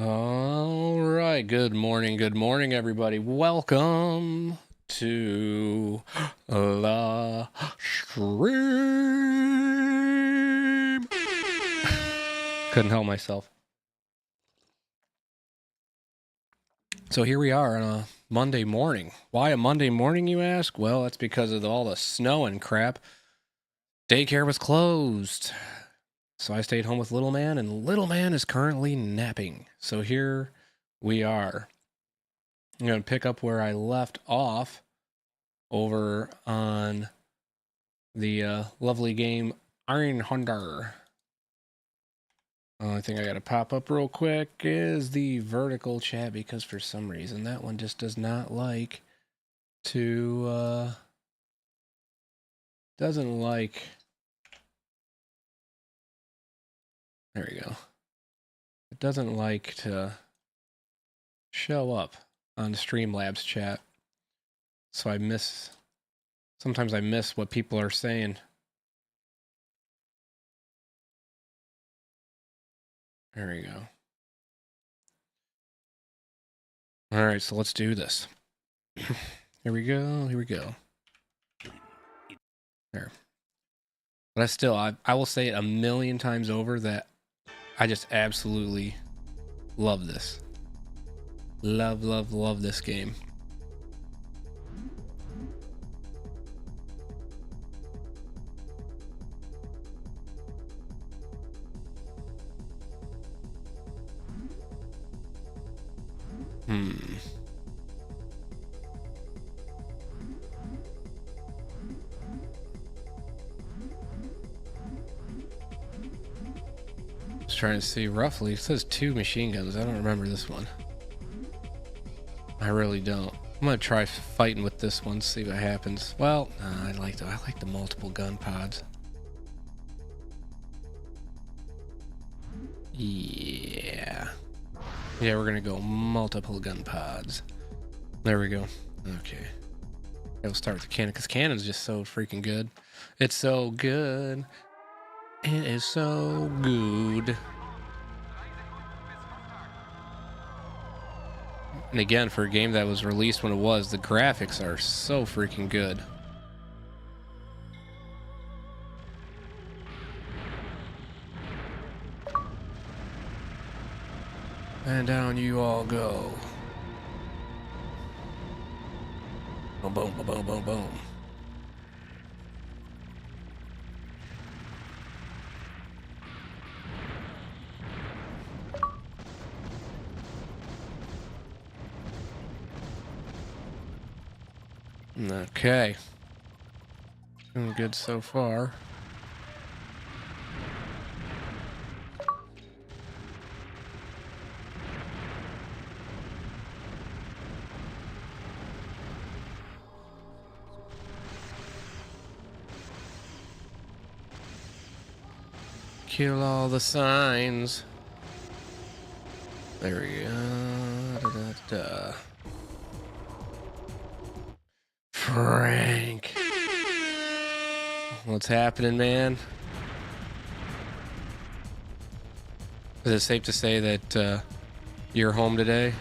All right. Good morning, everybody. Welcome to the stream. Couldn't help myself. So here we are on a Monday morning. Why a Monday morning, you ask? Well, that's because of all the snow and crap. Daycare was closed. So I stayed home with little man, and little man is currently napping. So here we are. I'm going to pick up where I left off over on the lovely game Iron Hunter. Only thing I got to pop up real quick is the vertical chat, because for some reason that one just does not like to, doesn't like, there we go. It doesn't like to show up on Streamlabs chat. So sometimes I miss what people are saying. There we go. All right, so let's do this. Here we go. There. But I will say it a million times over that I just absolutely love this. Love this game. Just trying to see roughly. It says 2 machine guns. I don't remember this one. I really don't. I'm gonna try fighting with this one, see what happens. Well, I like the multiple gun pods. Yeah, we're gonna go multiple gun pods. There we go. Okay, we'll start with the cannon, because cannon's just so freaking good. It's so good. It is so good. And again, for a game that was released when it was, the graphics are so freaking good. And down you all go. Boom, boom, boom, boom, boom, boom. Okay. Doing good so far. Kill all the signs. There we go. Da-da-da. Frank. What's happening, man? Is it safe to say that you're home today?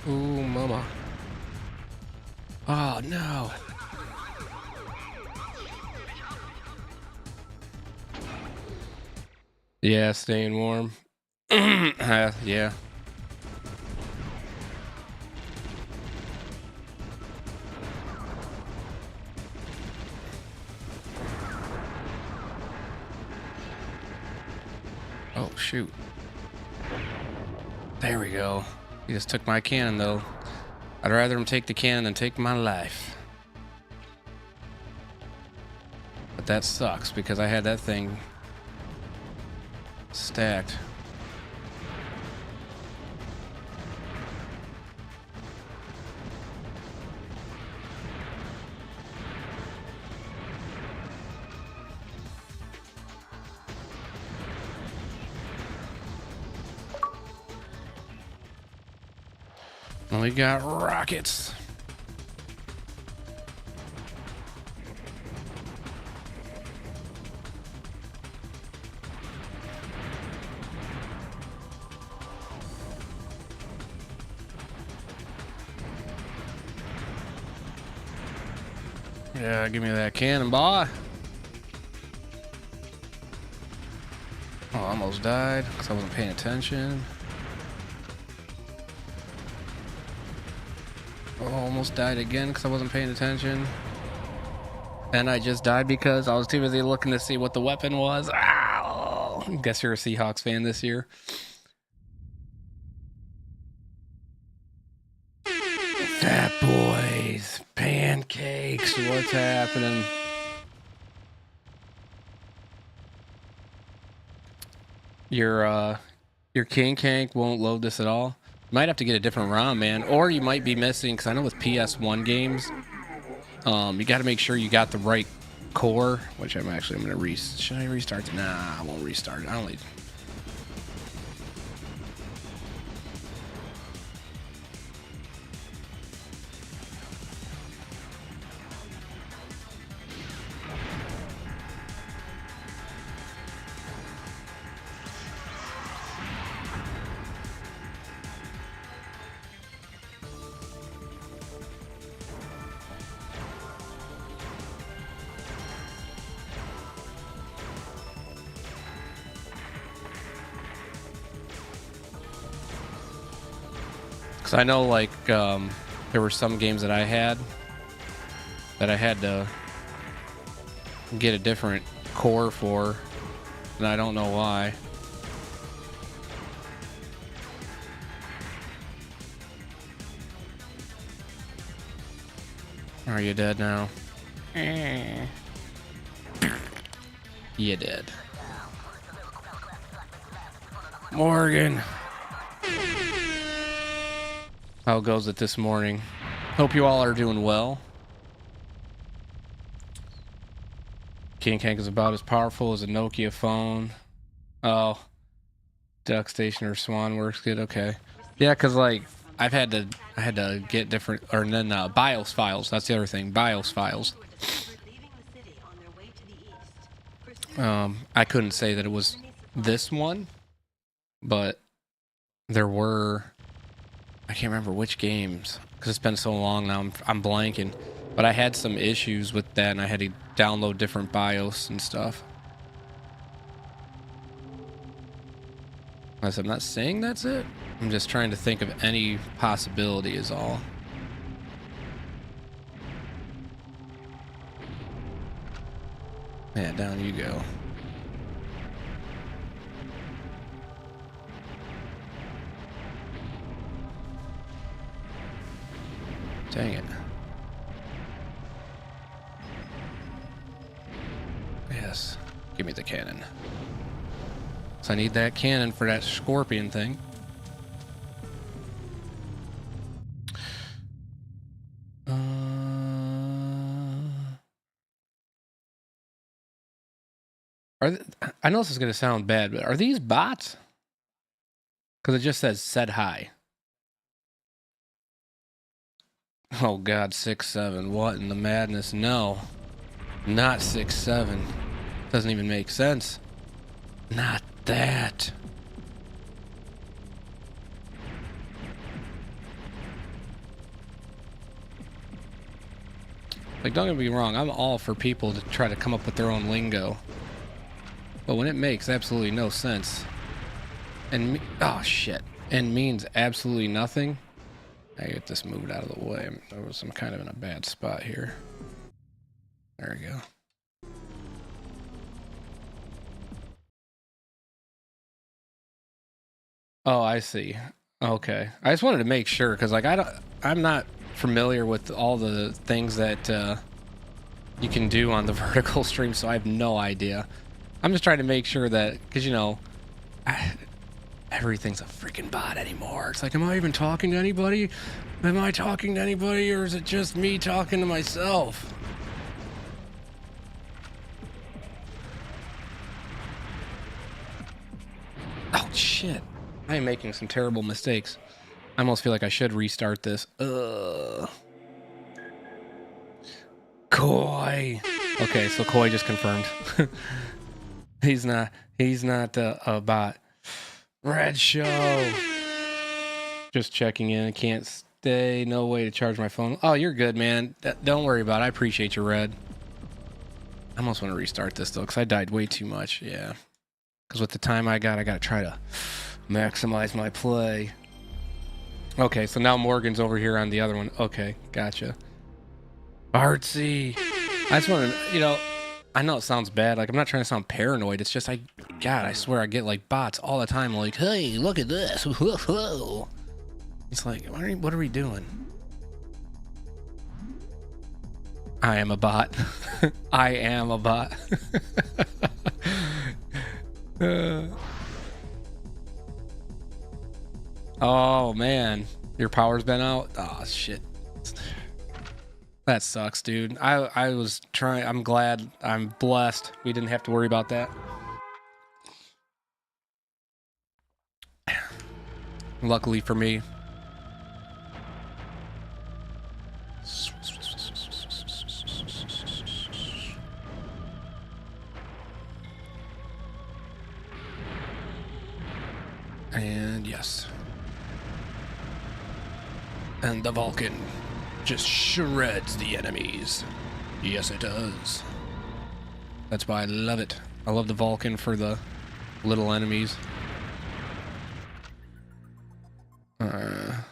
Ooh, mama. Oh, no. Yeah, staying warm. Yeah. Oh, shoot. There we go. He just took my cannon, though. I'd rather him take the cannon than take my life. But that sucks, because I had that thing stacked. We got rockets. Yeah, give me that cannon, boy. Oh, I almost died because I wasn't paying attention. Oh, almost died again because I wasn't paying attention. And I just died because I was too busy looking to see what the weapon was. Ow! Guess you're a Seahawks fan this year. Fat boys, pancakes, what's happening? Your King Kank won't load this at all. You might have to get a different ROM, man. Or you might be missing, because I know with PS1 games, you got to make sure you got the right core, which I'm going to restart. Should I restart? Nah, I won't restart. I only... I know, like, there were some games that I had to get a different core for, and I don't know why. Are you dead now? You did. Morgan. How goes it this morning? Hope you all are doing well. King Kank is about as powerful as a Nokia phone. Oh, Duck Station or Swan works good. Okay, yeah, because like I had to get different, or then BIOS files. That's the other thing, BIOS files. I couldn't say that it was this one, but there were. I can't remember which games because it's been so long now. I'm blanking, but I had some issues with that, and I had to download different BIOS and stuff. I'm not saying that's it. I'm just trying to think of any possibility is all. Yeah, down you go. Dang it. Yes. Give me the cannon. So I need that cannon for that scorpion thing. I know this is going to sound bad, but are these bots? Because it just says said hi. Oh God, 6-7. What in the madness? No. Not 6-7. Doesn't even make sense. Not that. Like, don't get me wrong, I'm all for people to try to come up with their own lingo. But when it makes absolutely no sense, and oh shit, and means absolutely nothing, I get this moved out of the way. I'm kind of in a bad spot here. There we go. Oh, I see. Okay, I just wanted to make sure because, like, I'm not familiar with all the things that you can do on the vertical stream, so I have no idea. I'm just trying to make sure that, because you know, everything's a freaking bot anymore. It's like, am I even talking to anybody? Am I talking to anybody, or is it just me talking to myself? Oh shit! I am making some terrible mistakes. I almost feel like I should restart this. Koi. Okay, so Koi just confirmed. He's not a bot. Red Show. Just checking in. Can't stay. No way to charge my phone. Oh, you're good, man. Don't worry about it. I appreciate you, Red. I almost want to restart this, though, because I died way too much. Yeah. Because with the time I got to try to maximize my play. Okay, so now Morgan's over here on the other one. Okay, gotcha. Artsy. I just want to, I know it sounds bad. Like, I'm not trying to sound paranoid. It's just, God, I swear I get, like, bots all the time. Like, hey, look at this. Whoa. It's like, what are we doing? I am a bot. I am a bot. Oh, man. Your power's been out? Oh, shit. That sucks, dude. I was trying. I'm glad. I'm blessed. We didn't have to worry about that. Luckily for me. And yes. And the Vulcan just shreds the enemies. Yes, it does. That's why I love it. I love the Vulcan for the little enemies. I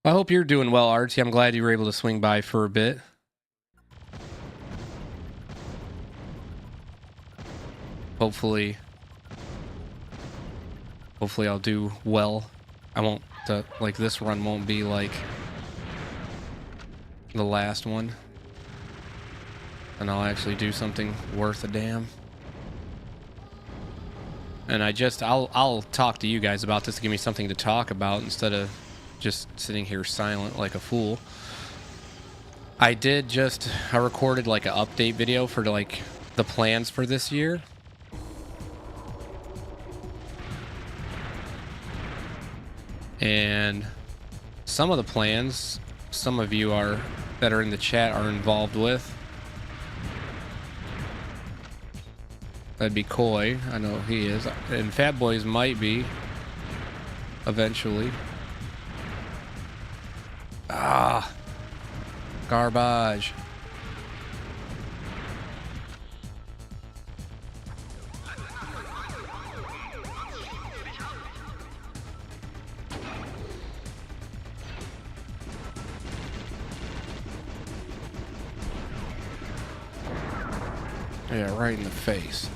hope you're doing well, Artsy. I'm glad you were able to swing by for a bit. Hopefully I'll do well. I won't, like, this run won't be like the last one. And I'll actually do something worth a damn. And I'll talk to you guys about this to give me something to talk about instead of just sitting here silent like a fool. I recorded like an update video for like the plans for this year. And some of the plans, some of you that are in the chat are involved with. That'd be Koi. I know he is. And Fat Boys might be. Eventually. Ah. Garbage. Yeah, right in the face.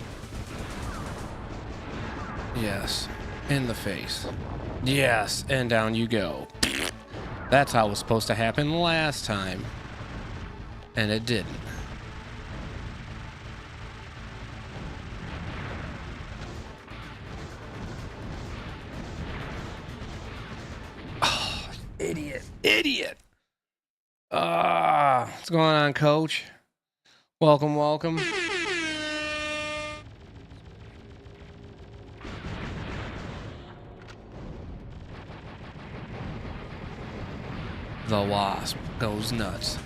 Yes, in the face. Yes, and down you go. That's how it was supposed to happen last time. And it didn't. Oh, idiot. What's going on, Coach? Welcome. The Wasp goes nuts.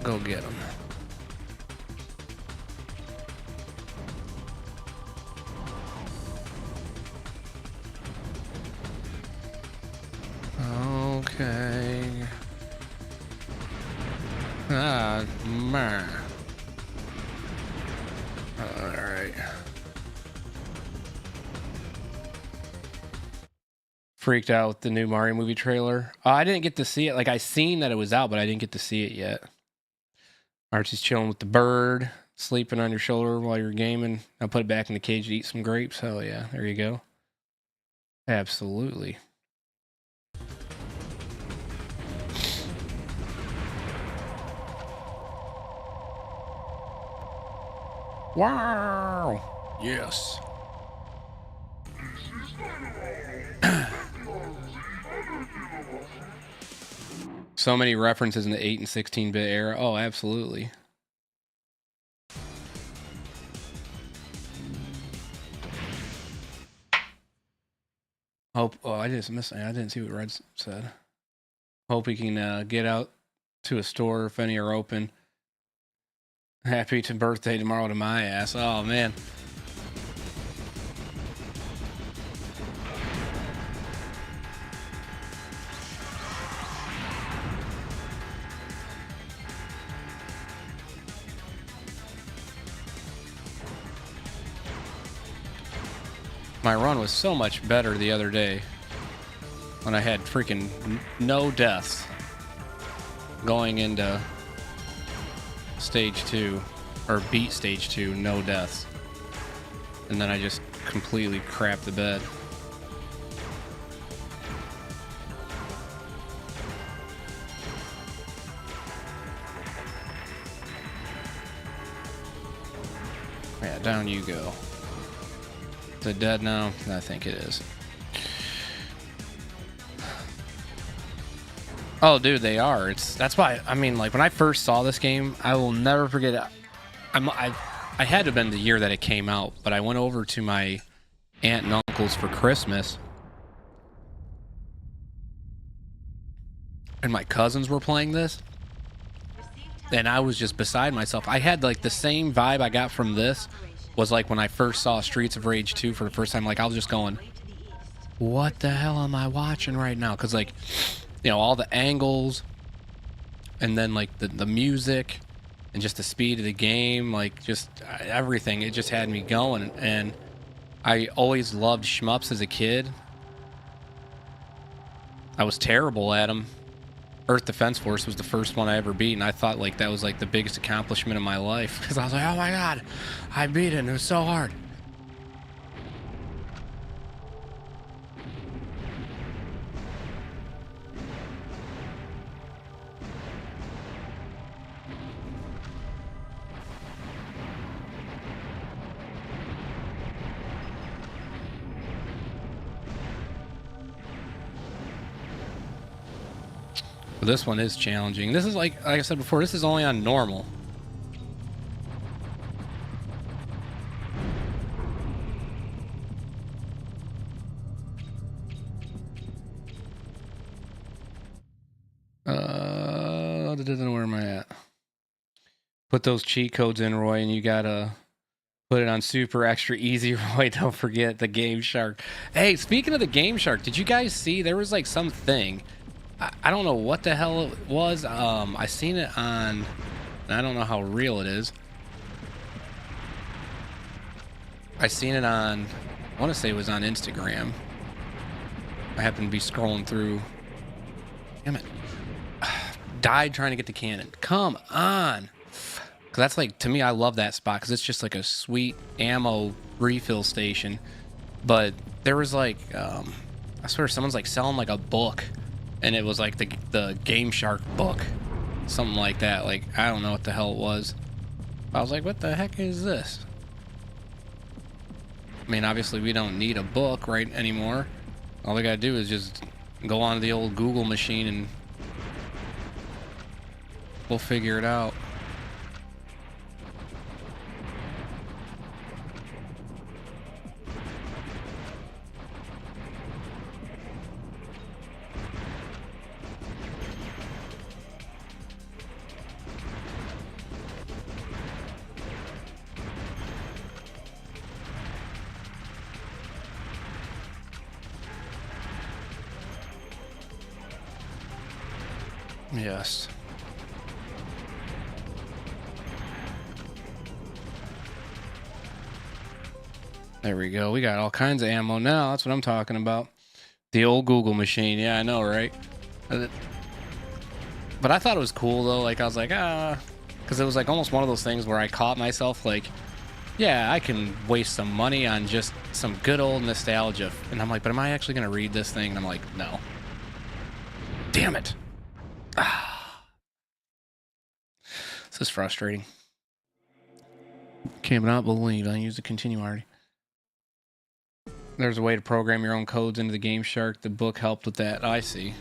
Go get him. Okay. Man. Alright. Freaked out with the new Mario movie trailer. I didn't get to see it. Like, I seen that it was out, but I didn't get to see it yet. Archie's chilling with the bird, sleeping on your shoulder while you're gaming. I'll put it back in the cage to eat some grapes. Hell yeah. There you go. Absolutely. Wow. Yes. So many references in the 8 and 16-bit era. Oh, absolutely. Hope. Oh, I just missed. I didn't see what Red said. Hope we can get out to a store if any are open. Happy to birthday tomorrow to my ass. Oh man. My run was so much better the other day when I had freaking no deaths going into stage 2, or beat stage 2, no deaths. And then I just completely crapped the bed. Yeah, down you go. Is it dead now? I think it is. Oh, dude, they are. That's why. I mean, like when I first saw this game, I will never forget it. I had to have been the year that it came out, but I went over to my aunt and uncle's for Christmas, and my cousins were playing this, and I was just beside myself. I had like the same vibe I got from this was like when I first saw Streets of Rage 2 for the first time. Like I was just going, what the hell am I watching right now? Because like, you know, all the angles and then like the music and just the speed of the game, like just everything, it just had me going. And I always loved shmups as a kid. I was terrible at them. Earth Defense Force was the first one I ever beat, and I thought like that was like the biggest accomplishment of my life because I was like, oh my god, I beat it, and it was so hard. But this one is challenging. This is like I said before, this is only on normal. Where am I at? Put those cheat codes in, Roy, and you gotta put it on super extra easy, Roy. Don't forget the Game Shark. Hey, speaking of the Game Shark, did you guys see there was like something? I don't know what the hell it was. I seen it on, I don't know how real it is. I seen it on, I want to say it was on Instagram. I happened to be scrolling through. Damn it. Died trying to get the cannon. Come on. Because that's like, to me, I love that spot because it's just like a sweet ammo refill station. But there was like, I swear someone's like selling like a book. And it was like the Game Shark book. Something like that. Like, I don't know what the hell it was. I was like, what the heck is this? I mean, obviously we don't need a book right anymore. All we gotta do is just go onto the old Google machine and we'll figure it out. Yes. There we go. We got all kinds of ammo now. That's what I'm talking about. The old Google machine. Yeah, I know, right? But I thought it was cool, though. Like, I was like, because it was like almost one of those things where I caught myself like, yeah, I can waste some money on just some good old nostalgia. And I'm like, but am I actually going to read this thing? And I'm like, no. Damn it. This is frustrating. Cannot believe I used to continue already. There's a way to program your own codes into the Game Shark. The book helped with that. I see.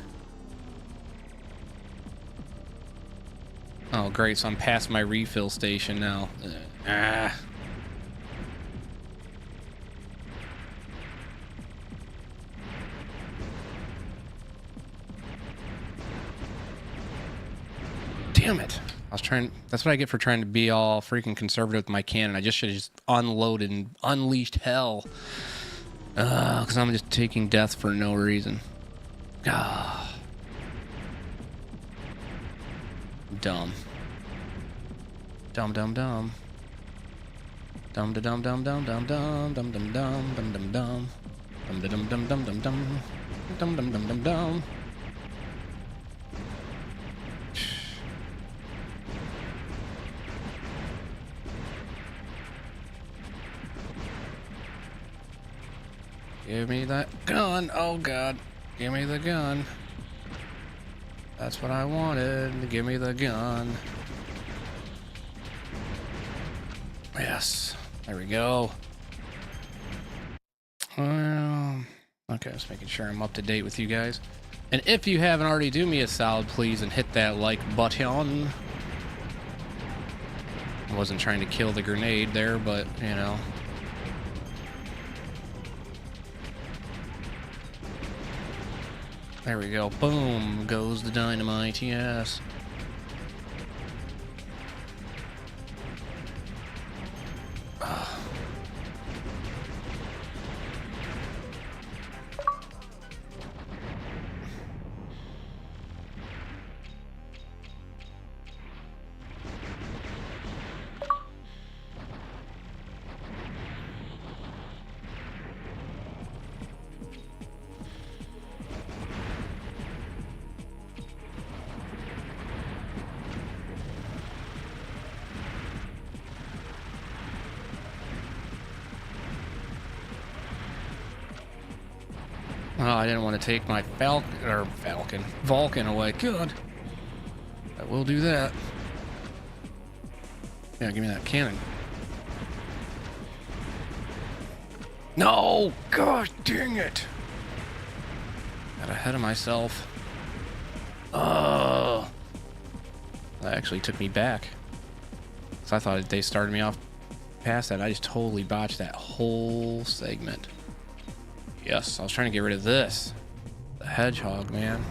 Oh, great. So I'm past my refill station now. Damn it. I was trying... That's what I get for trying to be all freaking conservative with my cannon. I just should have just unloaded and unleashed hell. Because I'm just taking death for no reason. Ah. Dumb. Dumb, dumb, dumb. Dum da dum dum dum dum dum dum dum dum dum dum dum dum da dum dum dum dum dum dum dum dum dum dum. Give me that gun. Oh god. Give me the gun. That's what I wanted. Give me the gun. Yes. There we go. Well, okay, just making sure I'm up to date with you guys. And if you haven't already, do me a solid, please, and hit that like button. I wasn't trying to kill the grenade there, but, you know. There we go. Boom goes the dynamite, yes. Oh, I didn't want to take my Vulcan away. Good. I will do that. Yeah, give me that cannon. No! Gosh dang it! Got ahead of myself. Oh! That actually took me back. So I thought they started me off past that. I just totally botched that whole segment. Yes, I was trying to get rid of this. The hedgehog, man.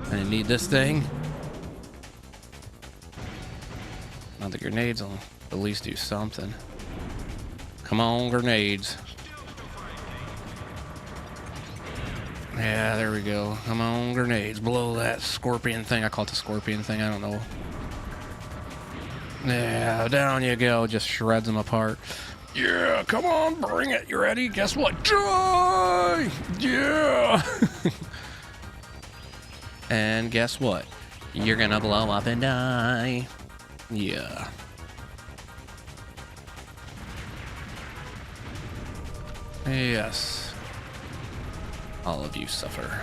I didn't need this thing. Now the grenades will at least do something. Come on, grenades. Yeah, there we go. Come on, grenades. Blow that scorpion thing. I call it the scorpion thing. I don't know. Yeah, down you go. Just shreds them apart. Yeah, come on, bring it. You ready? Guess what? Die! Yeah! And guess what? You're gonna blow up and die. Yeah. Yes. All of you suffer.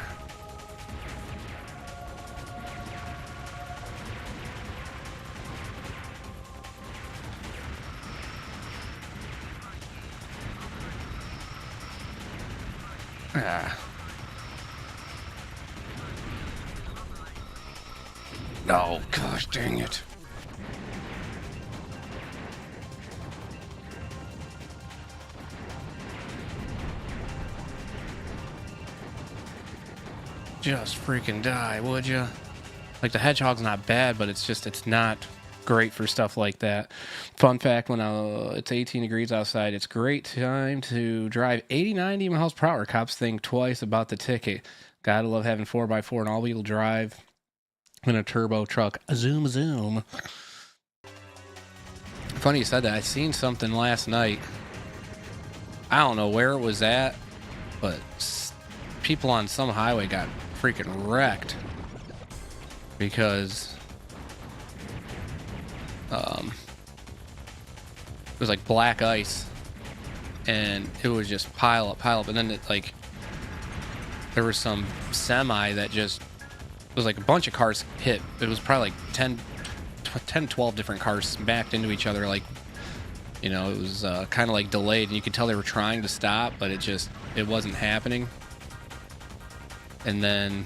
Ah. Oh, gosh dang it. Just freaking die, would you? Like, the hedgehog's not bad, but it's not great for stuff like that. Fun fact, when it's 18 degrees outside, it's great time to drive 80, 90 miles per hour. Cops think twice about the ticket. Gotta love having 4x4 and all-wheel drive in a turbo truck. Zoom, zoom. Funny you said that. I seen something last night. I don't know where it was at, but people on some highway got freaking wrecked because it was like black ice and it was just pile up, and then there was some semi that just, it was like a bunch of cars hit. It was probably like 10, 12 different cars smacked into each other. Like, you know, it was kind of like delayed, and you could tell they were trying to stop, but it wasn't happening. And then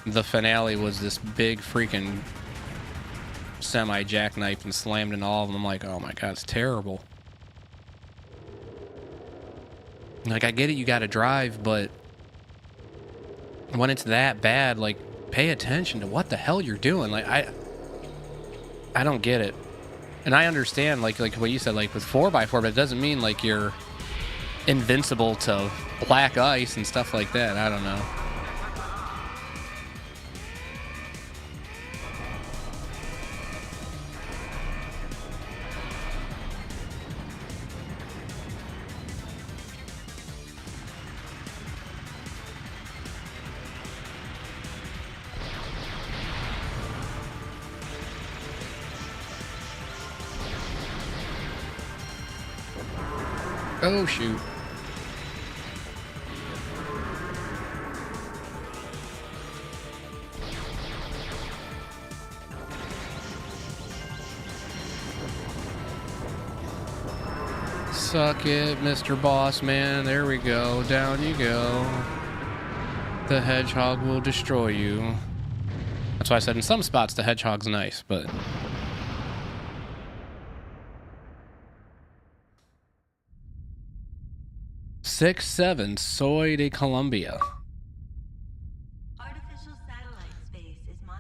the finale was this big freaking semi jackknifed and slammed into all of them. I'm like, oh my god, it's terrible. Like, I get it, you gotta drive, but when it's that bad, like, pay attention to what the hell you're doing. Like, I don't get it. And I understand, like what you said, like with 4x4, but it doesn't mean like you're invincible to black ice and stuff like that. I don't know. Oh, shoot. Suck it, Mr. Boss Man. There we go. Down you go. The hedgehog will destroy you. That's why I said in some spots the hedgehog's nice, but... Six seven Soy de Colombia.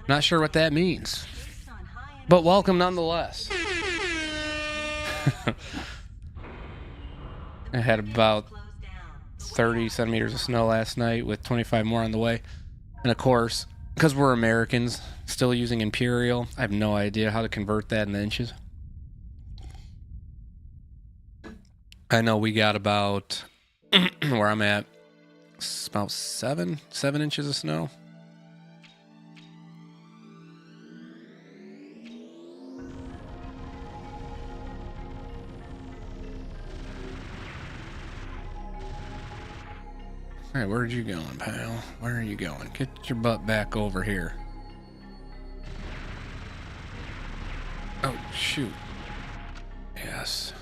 Not sure what that means, but welcome nonetheless. I had about 30 centimeters of snow last night with 25 more on the way. And of course, because we're Americans, still using imperial, I have no idea how to convert that into inches. I know we got about... where I'm at, it's about 7 inches of snow. All right, where'd you going, pal? Where are you going? Get your butt back over here. Oh, shoot. Yes.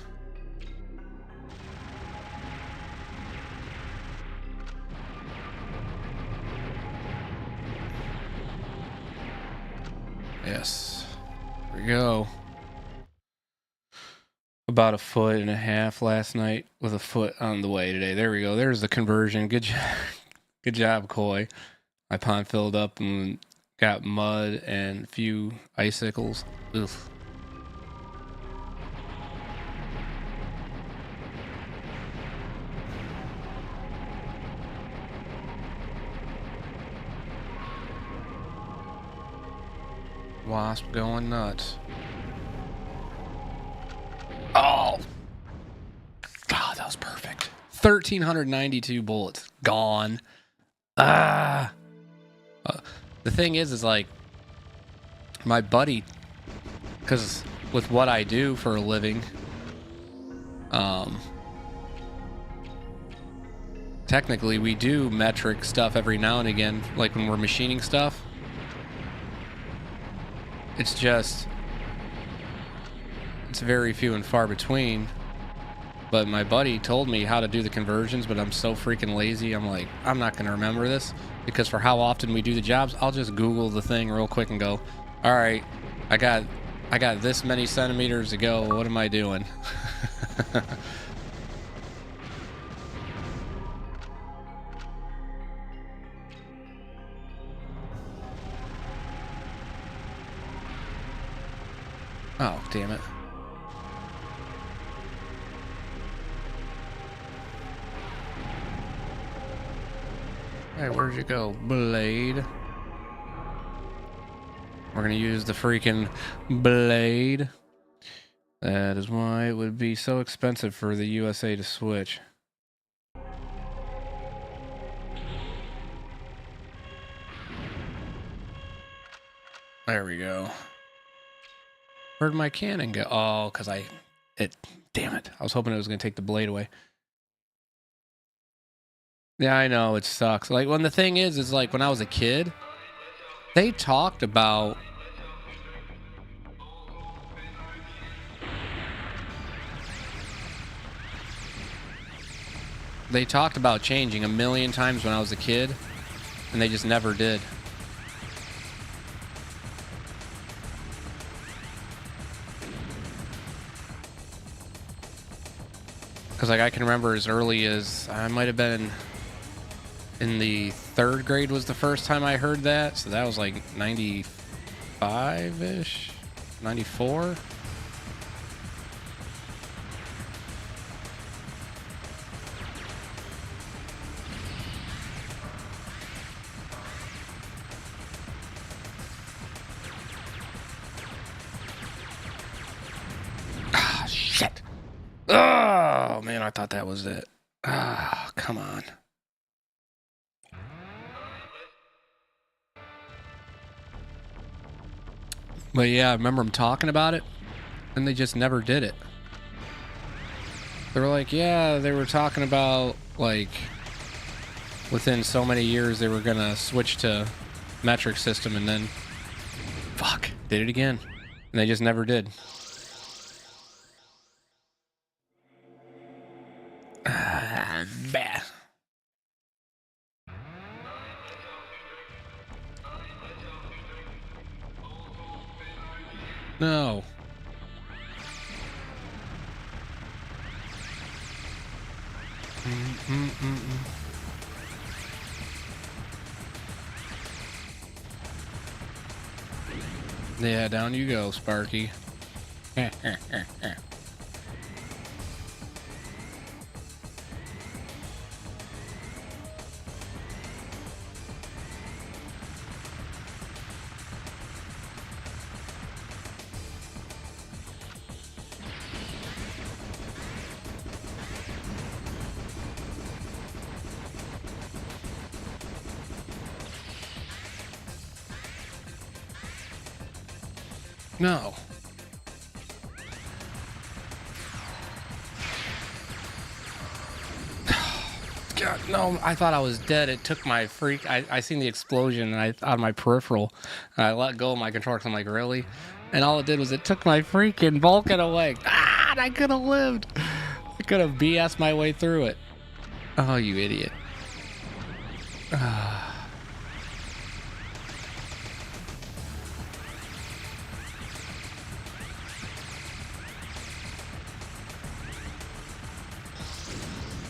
Yes. Here we go. About 1.5 feet last night with a foot on the way today. There we go. There's the conversion. Good job. Good job, Coy. My pond filled up and got mud and a few icicles. Oof. Wasp going nuts. Oh! God, that was perfect. 1,392 bullets. Gone. Ah! The thing is like, my buddy, because with what I do for a living, technically we do metric stuff every now and again, like when we're machining stuff. It's just, it's very few and far between. But my buddy told me how to do the conversions, but I'm so freaking lazy. I'm like, I'm not going to remember this, because for how often we do the jobs, I'll just Google the thing real quick and go, all right, I got this many centimeters to go. What am I doing? Oh, damn it. Hey, where'd you go, blade? We're gonna use the freaking blade. That is why it would be so expensive for the USA to switch. There we go. Where'd my cannon go? Oh, because damn it. I was hoping it was going to take the blade away. Yeah, I know, it sucks. Like, when the thing is like, when I was a kid, they talked about... They talked about changing a million times when I was a kid, and they just never did. Because, like, I can remember as early as, I might have been in the 3rd grade was the first time I heard that. So that was like 95-ish, 94? Ah, shit. Oh, man, I thought that was it. Ah, come on. But yeah, I remember them talking about it, and they just never did it. They were like, yeah, they were talking about, like, within so many years they were going to switch to metric system, and then, fuck, did it again. And they just never did. Bah. No. Yeah, down you go, Sparky. No. God, no, I thought I was dead. It took my freak. I seen the explosion and on my peripheral, and I let go of my controller. I'm like, really? And all it did was it took my freaking Vulcan away. Ah, and I could have lived. I could have BS my way through it. Oh, you idiot.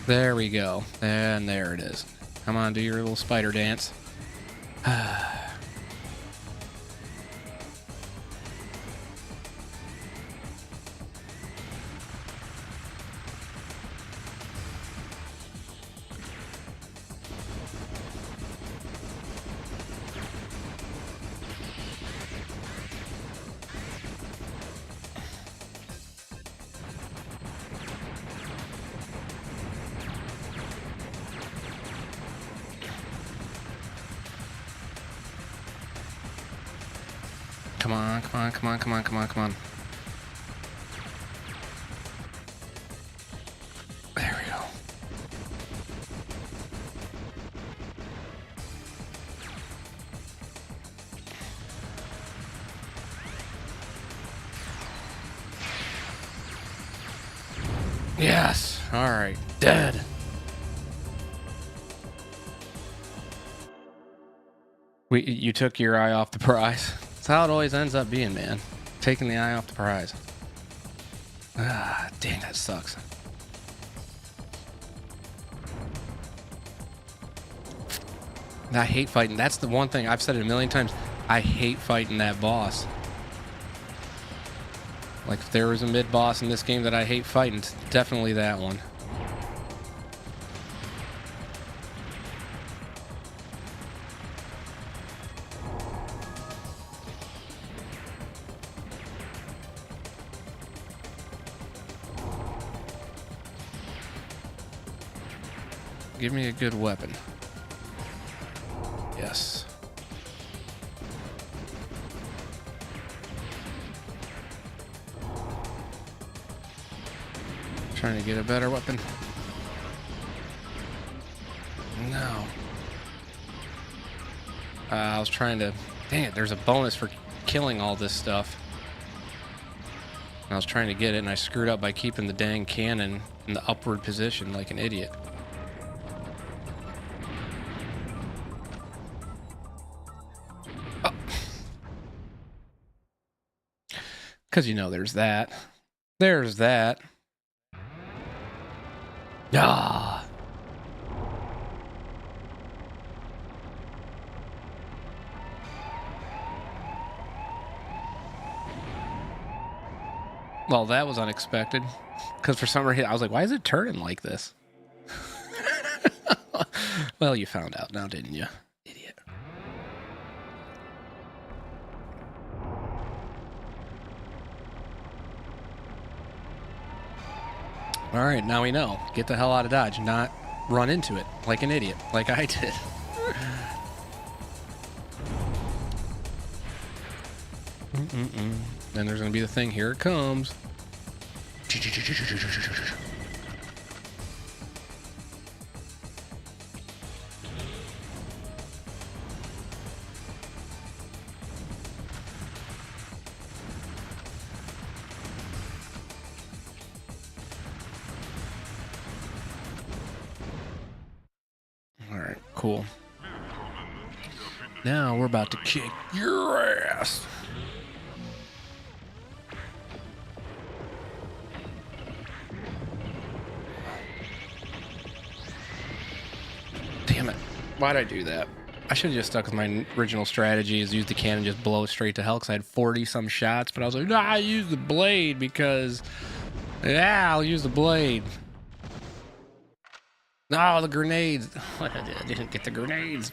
There we go. And there it is. Come on, do your little spider dance. Come on, come on, come on, come on, come on, come on. There we go. Yes. All right. Dead. You took your eye off the prize. That's how it always ends up being, man. Taking the eye off the prize. Ah, dang, that sucks. I hate fighting. That's the one thing I've said it a million times. I hate fighting that boss. Like, if there was a mid-boss in this game that I hate fighting, it's definitely that one. Give me a good weapon. Yes. Trying to get a better weapon. No. I was trying to... Dang it, there's a bonus for killing all this stuff. I was trying to get it, and I screwed up by keeping the dang cannon in the upward position like an idiot. Because, you know, there's that. There's that. Ah. Well, that was unexpected. Because for some reason, I was like, why is it turning like this? Well, you found out now, didn't you? Idiot. All right, now we know. Get the hell out of Dodge. Not run into it like an idiot, like I did. Then there's going to be the thing. Here it comes. All right, cool. Now we're about to kick your ass. Damn it. Why'd I do that? I should have just stuck with my original strategy, is use the cannon and just blow straight to hell, because I had 40-some shots, but I was like, nah, I use the blade because... Yeah, I'll use the blade. No, the grenades. I didn't get the grenades.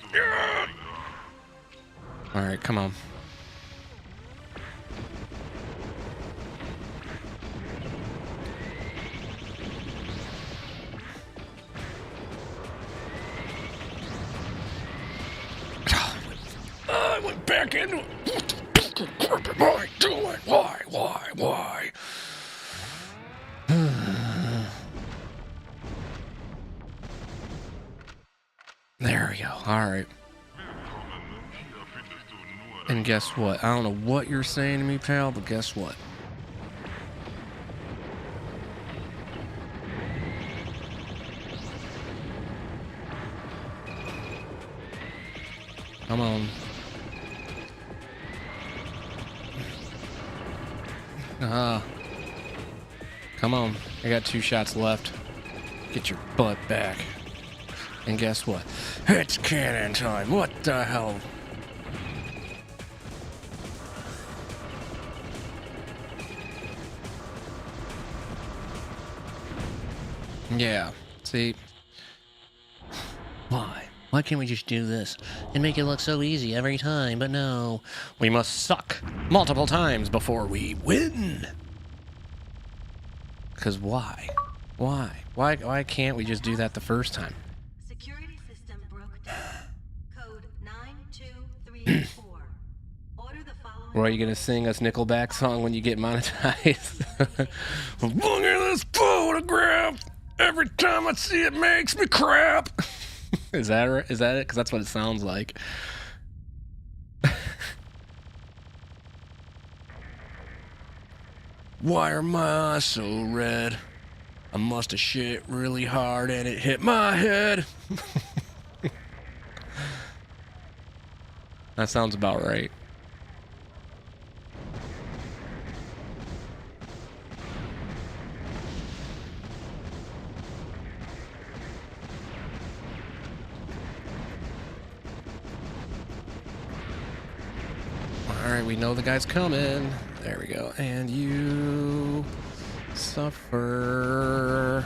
Alright, come on. I went back into it. Why do it? Why? There we go. All right. And guess what? I don't know what you're saying to me, pal, but guess what? Come on. Come on. I got 2 shots left. Get your butt back. And guess what? It's cannon time. What the hell? Yeah. See? Why? Why can't we just do this and make it look so easy every time? But no, we must suck multiple times before we win. Because why? Why can't we just do that the first time? Security system broke down. Code 9234. Order the following. Or are you gonna sing us Nickelback song when you get monetized? Look at this photograph. Every time I see it makes me crap. Is that right? Is that it? Because that's what it sounds like. Why are my eyes so red? I must have shit really hard and it hit my head. That sounds about right. Alright, we know the guy's coming. There we go. And you suffer.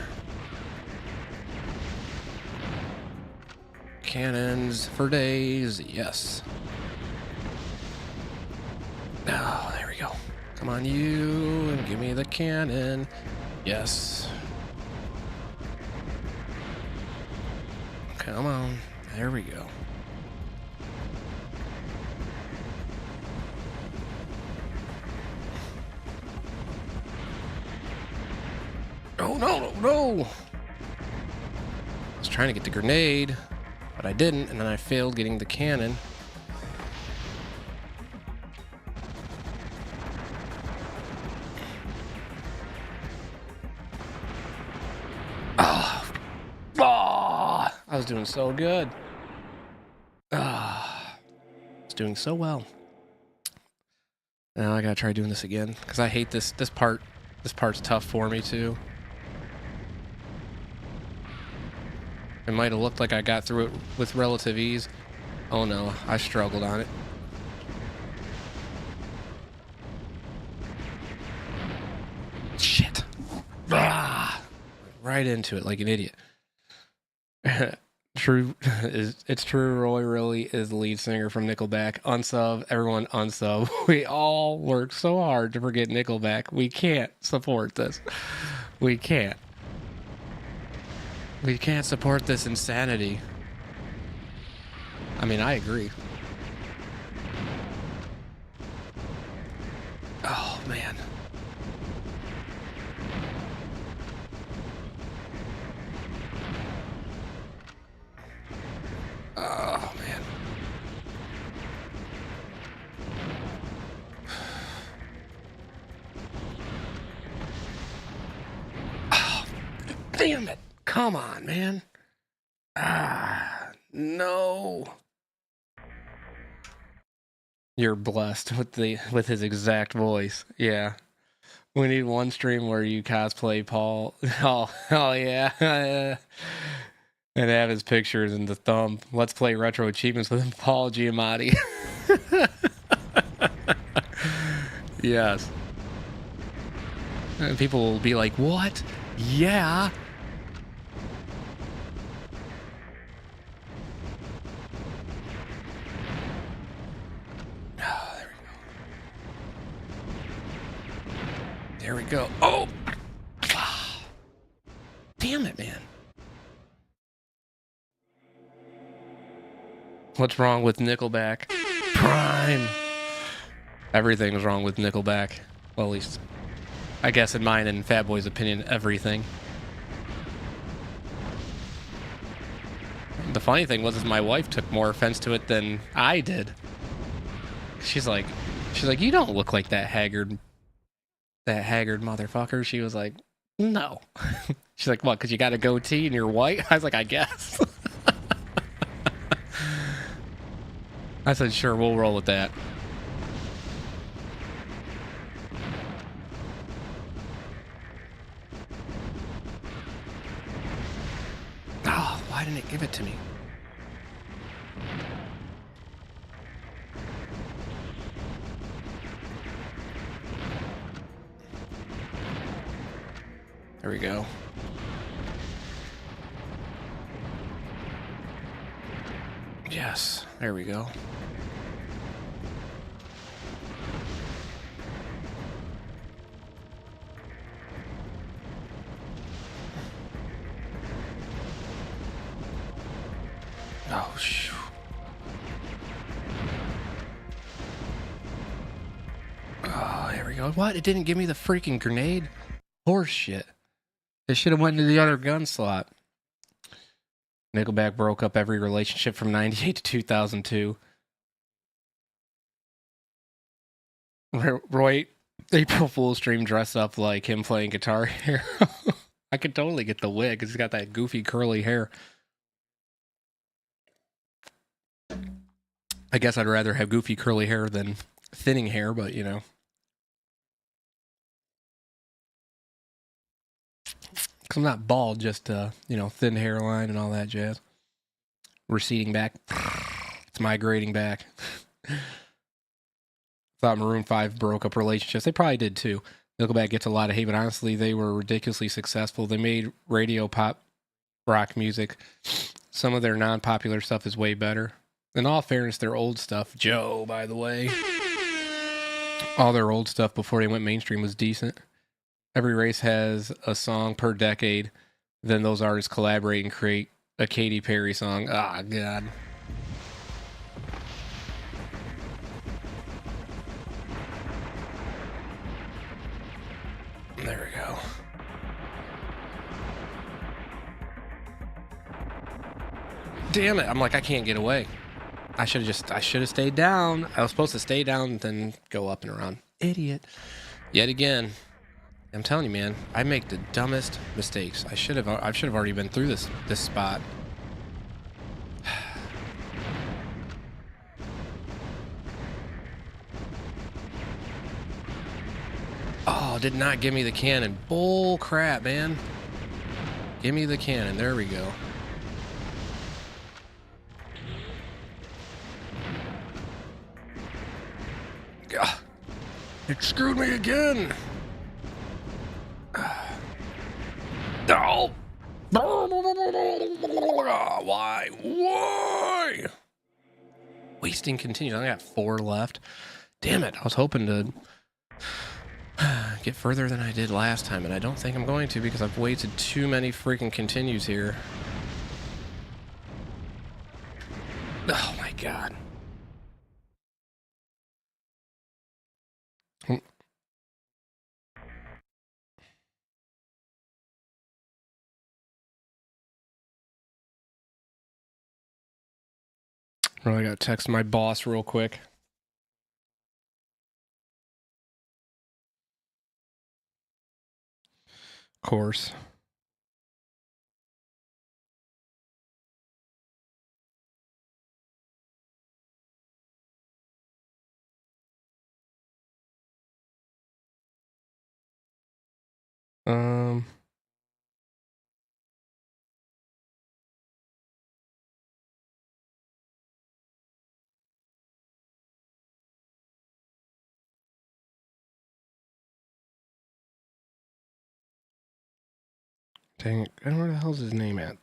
Cannons for days. Yes. Oh, there we go. Come on, you, and give me the cannon. Yes. Come on. There we go. Oh, no. I was trying to get the grenade, but I didn't, and then I failed getting the cannon. I was doing so good. I was doing so well. Now I gotta try doing this again, because I hate this part. This part's tough for me, too. It might have looked like I got through it with relative ease. Oh no, I struggled on it. right into it like an idiot. It's true. Roy really is the lead singer from Nickelback. Unsub, everyone unsub. We all work so hard to forget Nickelback. We can't support this. We can't. We can't support this insanity. I mean, I agree. Oh, man. Oh, man. Oh, damn it. Come on, man. No. You're blessed with his exact voice. Yeah. We need one stream where you cosplay Paul. Oh yeah. And have his pictures in the thumb. Let's play retro achievements with Paul Giamatti. Yes. And people will be like, what? Yeah. Oh, there we go. Oh! Damn it, man. What's wrong with Nickelback? Prime. Everything's wrong with Nickelback. Well, at least, I guess in mine and Fatboy's opinion, everything. The funny thing was, my wife took more offense to it than I did. She's like, you don't look like that haggard motherfucker. She was like, no. She's like, what? Because you got a goatee and you're white? I was like, I guess. I said, sure, we'll roll with that. Oh, why didn't it give it to me? There we go. Yes, there we go. Oh, shoot. Oh, there we go. What? It didn't give me the freaking grenade? Horse shit. It should have went to the other gun slot. Nickelback broke up every relationship from 98 to 2002. Roy, April Fool's stream dressed up like him playing Guitar Hero. I could totally get the wig because he's got that goofy curly hair. I guess I'd rather have goofy curly hair than thinning hair, but you know. Because I'm not bald, just, you know, thin hairline and all that jazz. Receding back. It's migrating back. Thought Maroon 5 broke up relationships. They probably did too. Nickelback gets a lot of hate, but honestly, they were ridiculously successful. They made radio pop rock music. Some of their non-popular stuff is way better. In all fairness, their old stuff, Joe, by the way, all their old stuff before they went mainstream was decent. Every race has a song per decade. Then those artists collaborate and create a Katy Perry song. Ah, God. There we go. Damn it. I'm like, I can't get away. I should have stayed down. I was supposed to stay down and then go up and around. Idiot. Yet again. I'm telling you, man, I make the dumbest mistakes. I should have already been through this spot. Oh, did not give me the cannon. Bull crap, man. Give me the cannon. There we go. Gah. It screwed me again. No! Why? Why? Wasting continues. I only got 4 left. Damn it. I was hoping to get further than I did last time, and I don't think I'm going to because I've wasted too many freaking continues here. Oh my god. Well, I gotta text my boss real quick. Of course. Um... Dang it. Where the hell's his name at?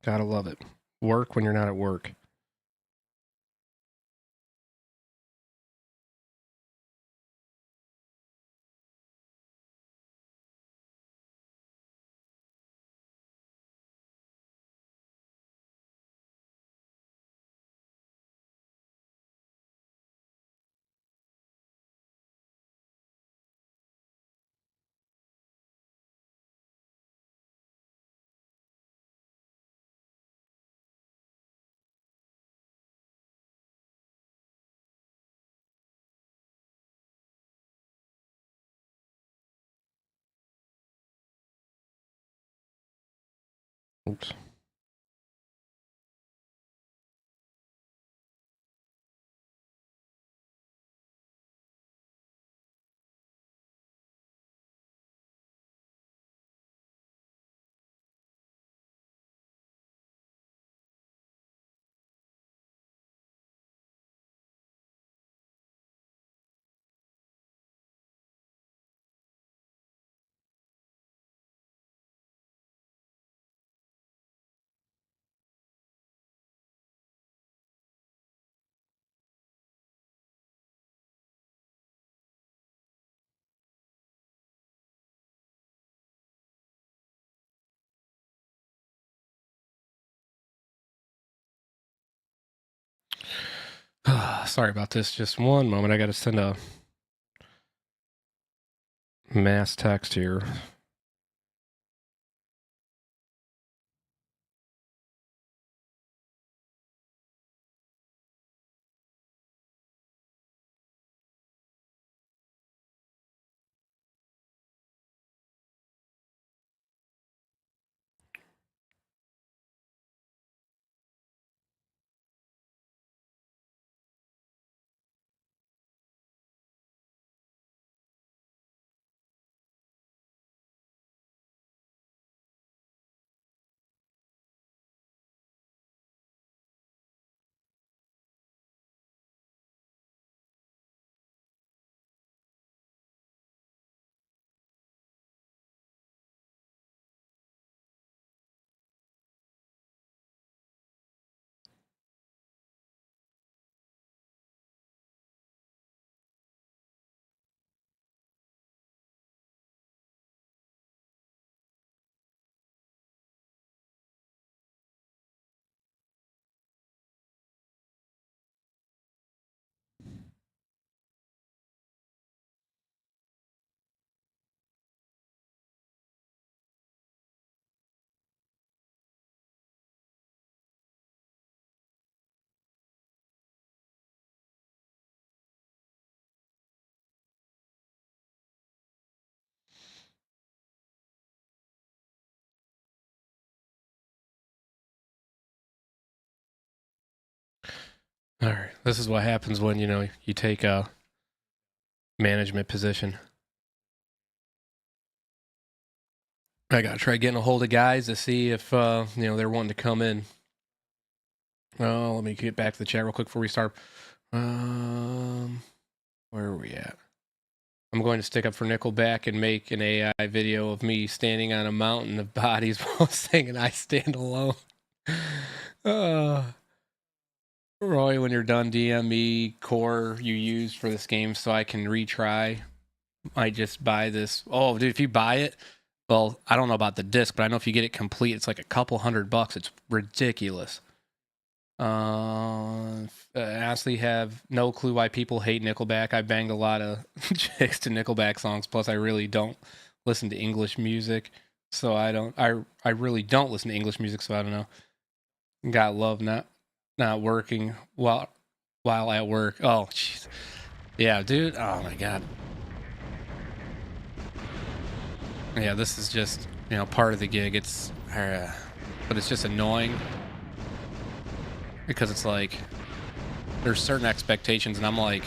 Gotta love it. Work when you're not at work. Oops. Sorry about this. Just one moment. I gotta send a mass text here. All right, This is what happens when, you take a management position. I gotta try getting a hold of guys to see if, they're wanting to come in. Oh, let me get back to the chat real quick before we start. Where are we at? I'm going to stick up for Nickelback and make an AI video of me standing on a mountain of bodies while singing I Stand Alone. Roy, when you're done, DM me core you used for this game so I can retry. I just buy this. Oh, dude, if you buy it, well, I don't know about the disc, but I know if you get it complete, it's like a couple $100. It's ridiculous. Honestly, have no clue why people hate Nickelback. I banged a lot of chicks to Nickelback songs. Plus, I really don't listen to English music, so I don't. I really don't listen to English music, so I don't know. Got love not working while at work. Oh, jeez. Yeah, dude. Oh my god. Yeah, this is just part of the gig. It's but it's just annoying. Because it's like there's certain expectations, and I'm like,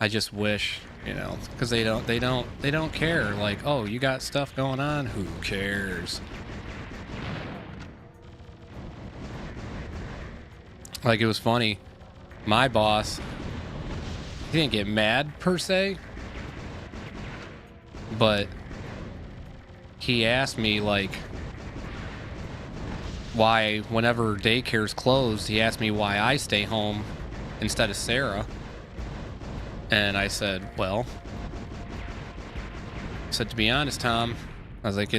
I just wish, because they don't care. Like, oh, you got stuff going on, who cares? Like, it was funny. My boss, he didn't get mad per se, but he asked me like, why, whenever daycare's closed, he asked me why I stay home instead of Sarah. And I said, to be honest, Tom, I was like,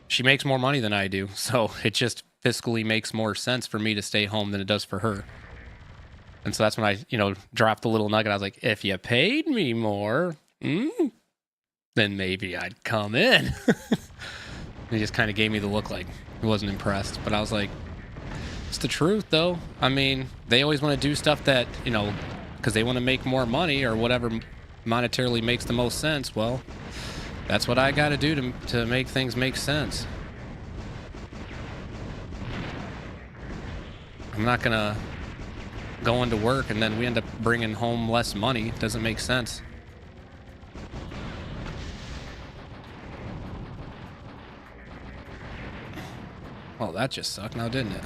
she makes more money than I do, so it just fiscally makes more sense for me to stay home than it does for her. And so that's when I, dropped the little nugget. I was like, if you paid me more, then maybe I'd come in. He just kind of gave me the look like he wasn't impressed. But I was like, it's the truth, though. I mean, they always want to do stuff that, because they want to make more money or whatever monetarily makes the most sense. Well, that's what I got to do to make things make sense. I'm not going to go into work and then we end up bringing home less money. It doesn't make sense. Well, that just sucked now, didn't it?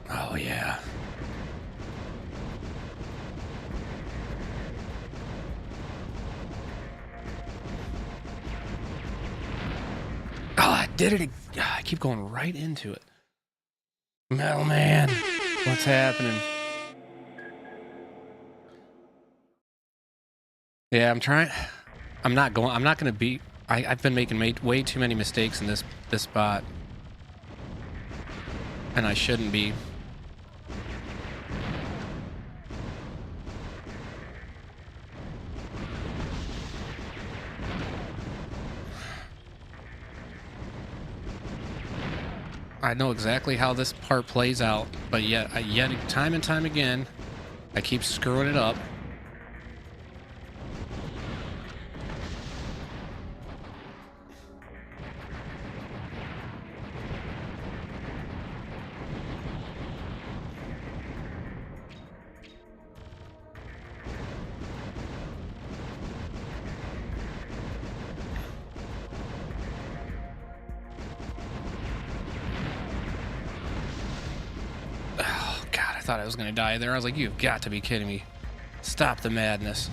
Oh, yeah. Oh, I did it. I keep going right into it. Metal Man, what's happening? Yeah, I'm trying. I'm not going to beat. I've been making way too many mistakes in this spot. And I shouldn't be. I know exactly how this part plays out, but yet time and time again, I keep screwing it up. I thought I was gonna die there. I was like, you've got to be kidding me. Stop the madness.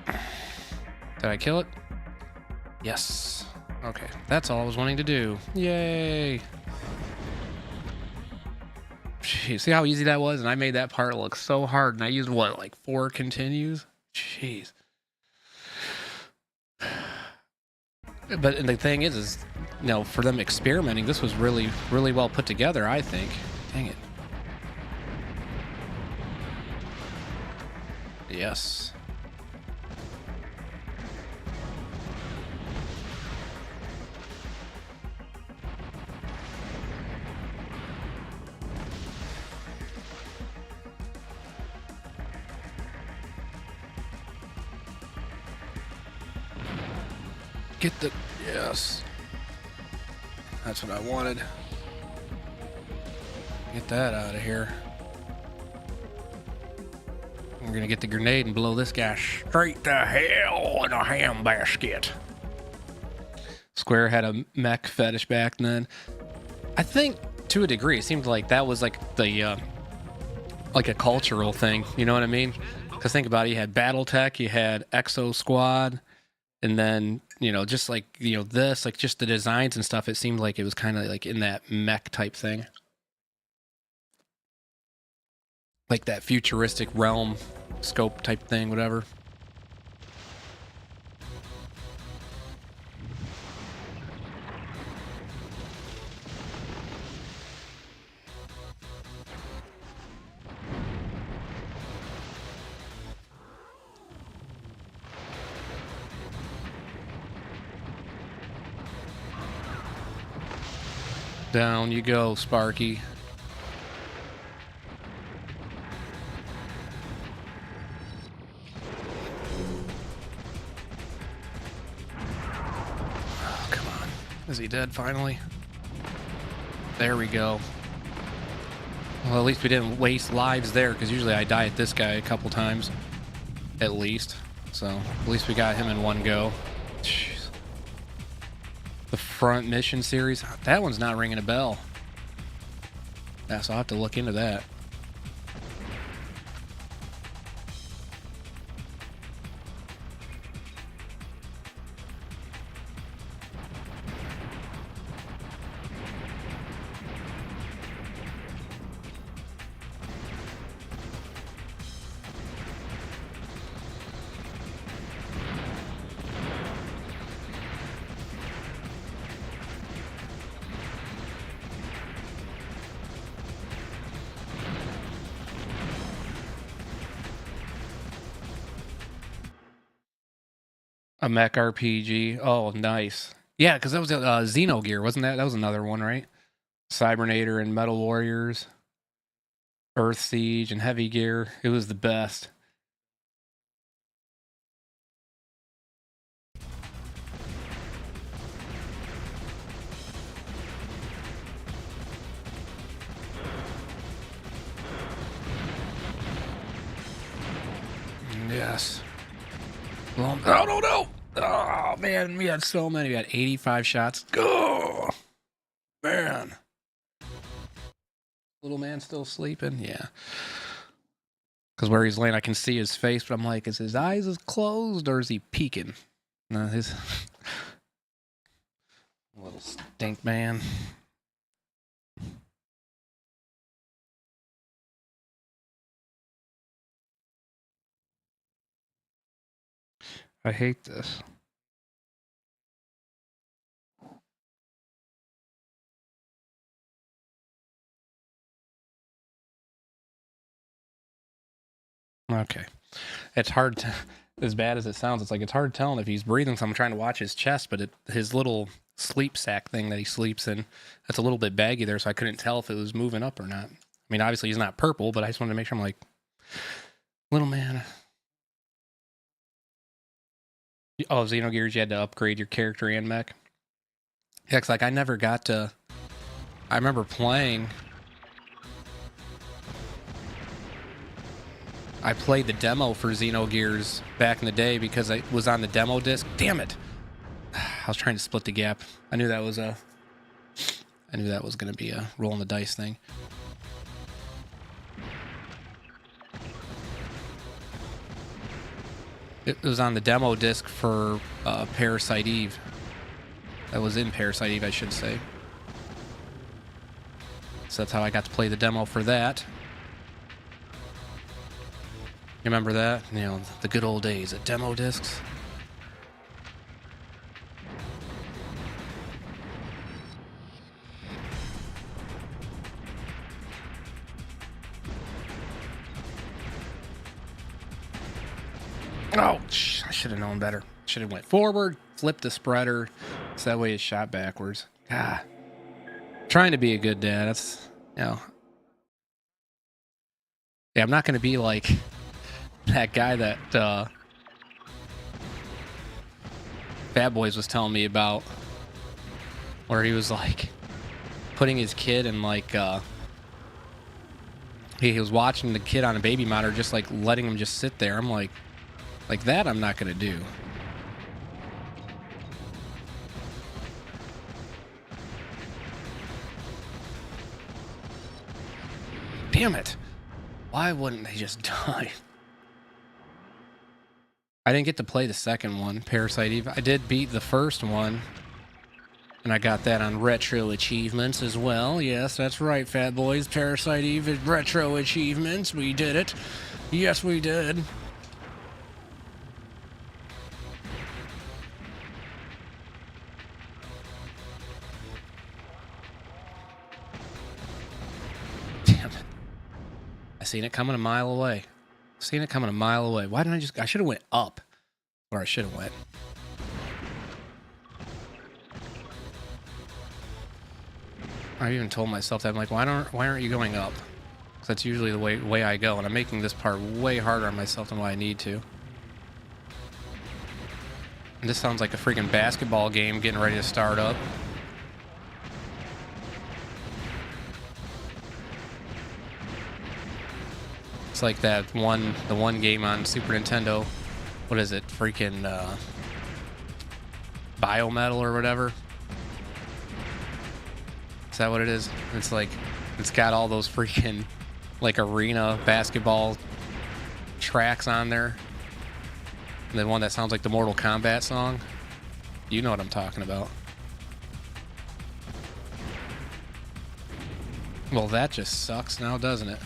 Did I kill it? Yes. Okay, that's all I was wanting to do. Yay. Jeez, see how easy that was? And I made that part look so hard, and I used, what, like 4 continues? Jeez. But the thing is, for them experimenting, this was really, really well put together, I think. Dang it. Yes. Get the... Yes. That's what I wanted. Get that out of here. We're gonna get the grenade and blow this guy straight to hell in a handbasket. Square had a mech fetish back then. I think, to a degree, it seemed like that was like the... like a cultural thing, you know what I mean? Because think about it, you had BattleTech, you had Exo Squad, and then, you know, just like, you know, this, like just the designs and stuff, it seemed like it was kind of like in that mech type thing. Like that futuristic realm scope type thing, whatever. Down you go, Sparky. Oh, come on. Is he dead finally? There we go. Well, at least we didn't waste lives there, because usually I die at this guy a couple times. At least. So, at least we got him in one go. Jeez. The front mission series, that one's not ringing a bell. Yeah, so I'll have to look into that. A mech RPG. Oh, nice. Yeah, because that was Xenogear, wasn't that? That was another one, right? Cybernator and Metal Warriors, Earth Siege, and Heavy Gear. It was the best. Yes. Well, oh, no. Oh, man, we had so many. We had 85 shots. Oh, man. Little man still sleeping? Yeah. Because where he's laying, I can see his face, but I'm like, is his eyes closed or is he peeking? No, his little stink man. I hate this. Okay. It's hard to, as bad as it sounds, it's like it's hard telling if he's breathing. So I'm trying to watch his chest, but his little sleep sack thing that he sleeps in, that's a little bit baggy there, so I couldn't tell if it was moving up or not. I mean, obviously he's not purple, but I just wanted to make sure. I'm like, little man. Oh, Xenogears, you had to upgrade your character and mech. Yeah, it's like I never got to. I remember playing. I played the demo for Xenogears back in the day because I was on the demo disc. Damn it! I was trying to split the gap. I knew that was going to be a rolling the dice thing. It was on the demo disc for Parasite Eve. That was in Parasite Eve, I should say. So that's how I got to play the demo for that. You remember that? You know, the good old days of demo discs. Oh, I should have known better. Should have went forward, flipped the spreader, so that way it shot backwards. God. Trying to be a good dad. That's, you know. Yeah, I'm not going to be like that guy that Bad Boys was telling me about, where he was like putting his kid in like he was watching the kid on a baby monitor, just like letting him just sit there. I'm like that I'm not gonna do. Damn it. Why wouldn't they just die? I didn't get to play the second one, Parasite Eve. I did beat the first one. And I got that on Retro Achievements as well. Yes, that's right, Fat Boys. Parasite Eve is Retro Achievements. We did it. Yes, we did. Damn it. I seen it coming a mile away. Seen it coming a mile away. Why didn't I should have went up. Or I should have went. I even told myself that. I'm like, why aren't you going up? Because that's usually the way I go, and I'm making this part way harder on myself than what I need to. And this sounds like a freaking basketball game getting ready to start up. It's like the one game on Super Nintendo. What is it? Freaking Biometal or whatever. Is that what it is? It's like, it's got all those freaking like arena basketball tracks on there. And then one that sounds like the Mortal Kombat song. You know what I'm talking about. Well, that just sucks now, doesn't it?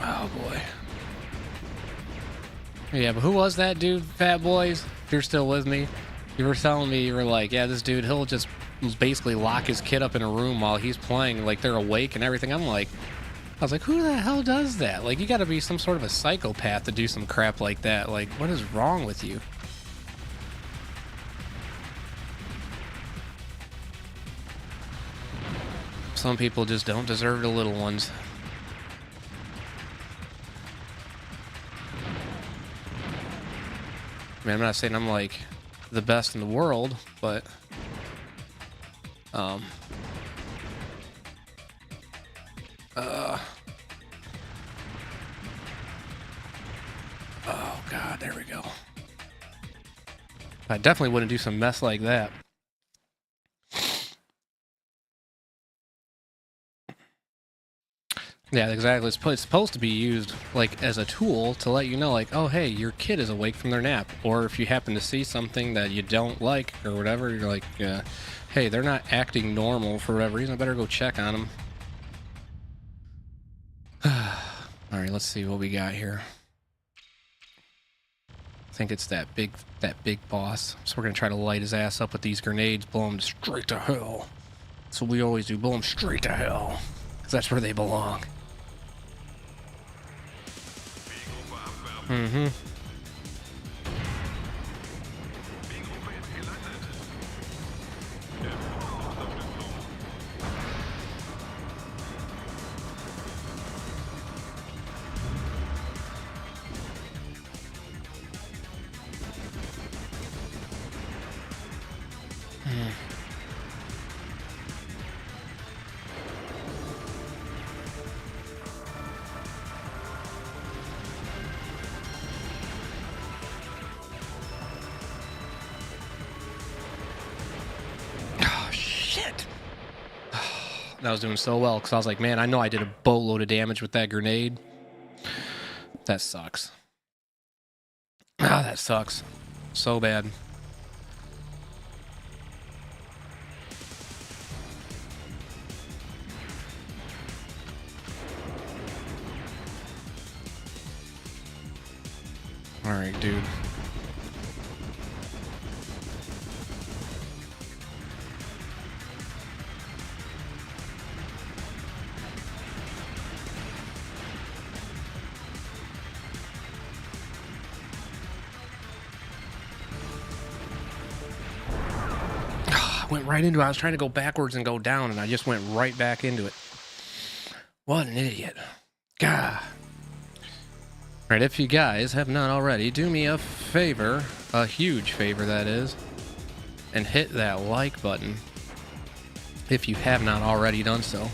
Oh boy. Yeah, but who was that dude, Fat Boys? If you're still with me, you were telling me, you were like, yeah, this dude, he'll just basically lock his kid up in a room while he's playing, like they're awake and everything. I was like, who the hell does that? Like, you gotta be some sort of a psychopath to do some crap like that. Like, what is wrong with you? Some people just don't deserve the little ones. I mean, I'm not saying I'm like the best in the world, but oh god, there we go. I definitely wouldn't do some mess like that. Yeah, exactly. It's supposed to be used like as a tool to let you know, like, oh hey, your kid is awake from their nap, or if you happen to see something that you don't like or whatever, you're like, hey, they're not acting normal for whatever reason. I better go check on them. All right, let's see what we got here. I think it's that big boss. So we're gonna try to light his ass up with these grenades, blow him straight to hell. That's what we always do, blow him straight to hell, because that's where they belong. Mm-hmm. I was doing so well because I was like, man, I know I did a boatload of damage with that grenade. That sucks. Ah, that sucks. So bad. All right, dude. went right into it. I was trying to go backwards and go down, and I just went right back into it. What an idiot. Gah. Alright, if you guys have not already, do me a favor, a huge favor that is, and hit that like button if you have not already done so.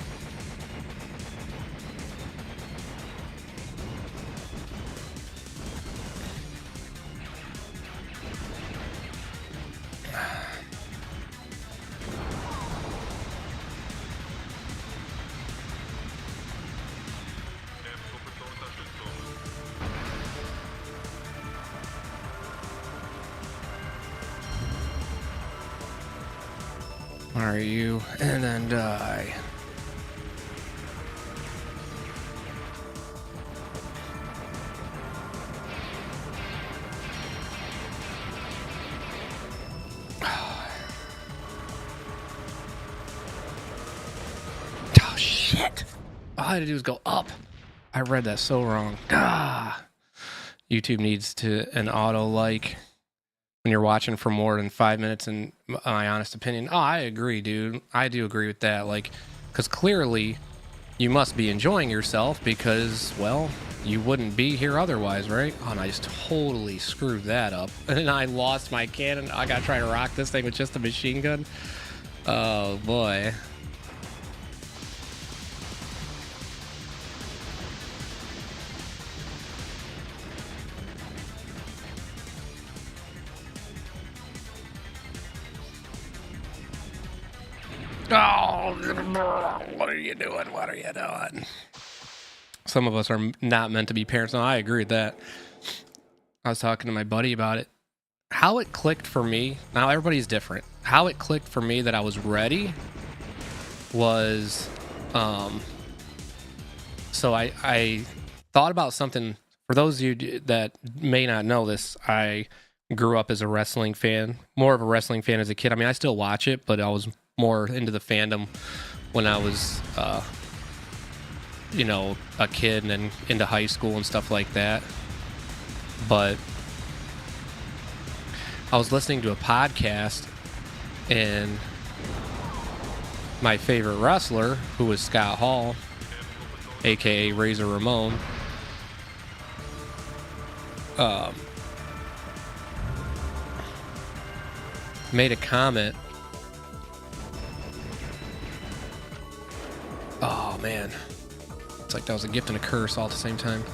Are you? And then die. Oh, shit. All I had to do was go up. I read that so wrong. YouTube needs to an auto like when you're watching for more than 5 minutes, in my honest opinion. Oh, I agree, dude. I do agree with that. Like, because clearly you must be enjoying yourself because, well, you wouldn't be here otherwise, right? Oh, and I just totally screwed that up. And I lost my cannon. I gotta try to rock this thing with just a machine gun. Oh, boy. Oh, what are you doing? What are you doing? Some of us are not meant to be parents. No, I agree with that. I was talking to my buddy about it. How it clicked for me, now everybody's different. How it clicked for me that I was ready was, so I thought about something. For those of you that may not know this, I grew up as a wrestling fan, more of a wrestling fan as a kid. I mean, I still watch it, but I was more into the fandom when I was, you know, a kid and then into high school and stuff like that. But I was listening to a podcast, and my favorite wrestler, who was Scott Hall, aka Razor Ramon, made a comment. Oh man, it's like that was a gift and a curse all at the same time.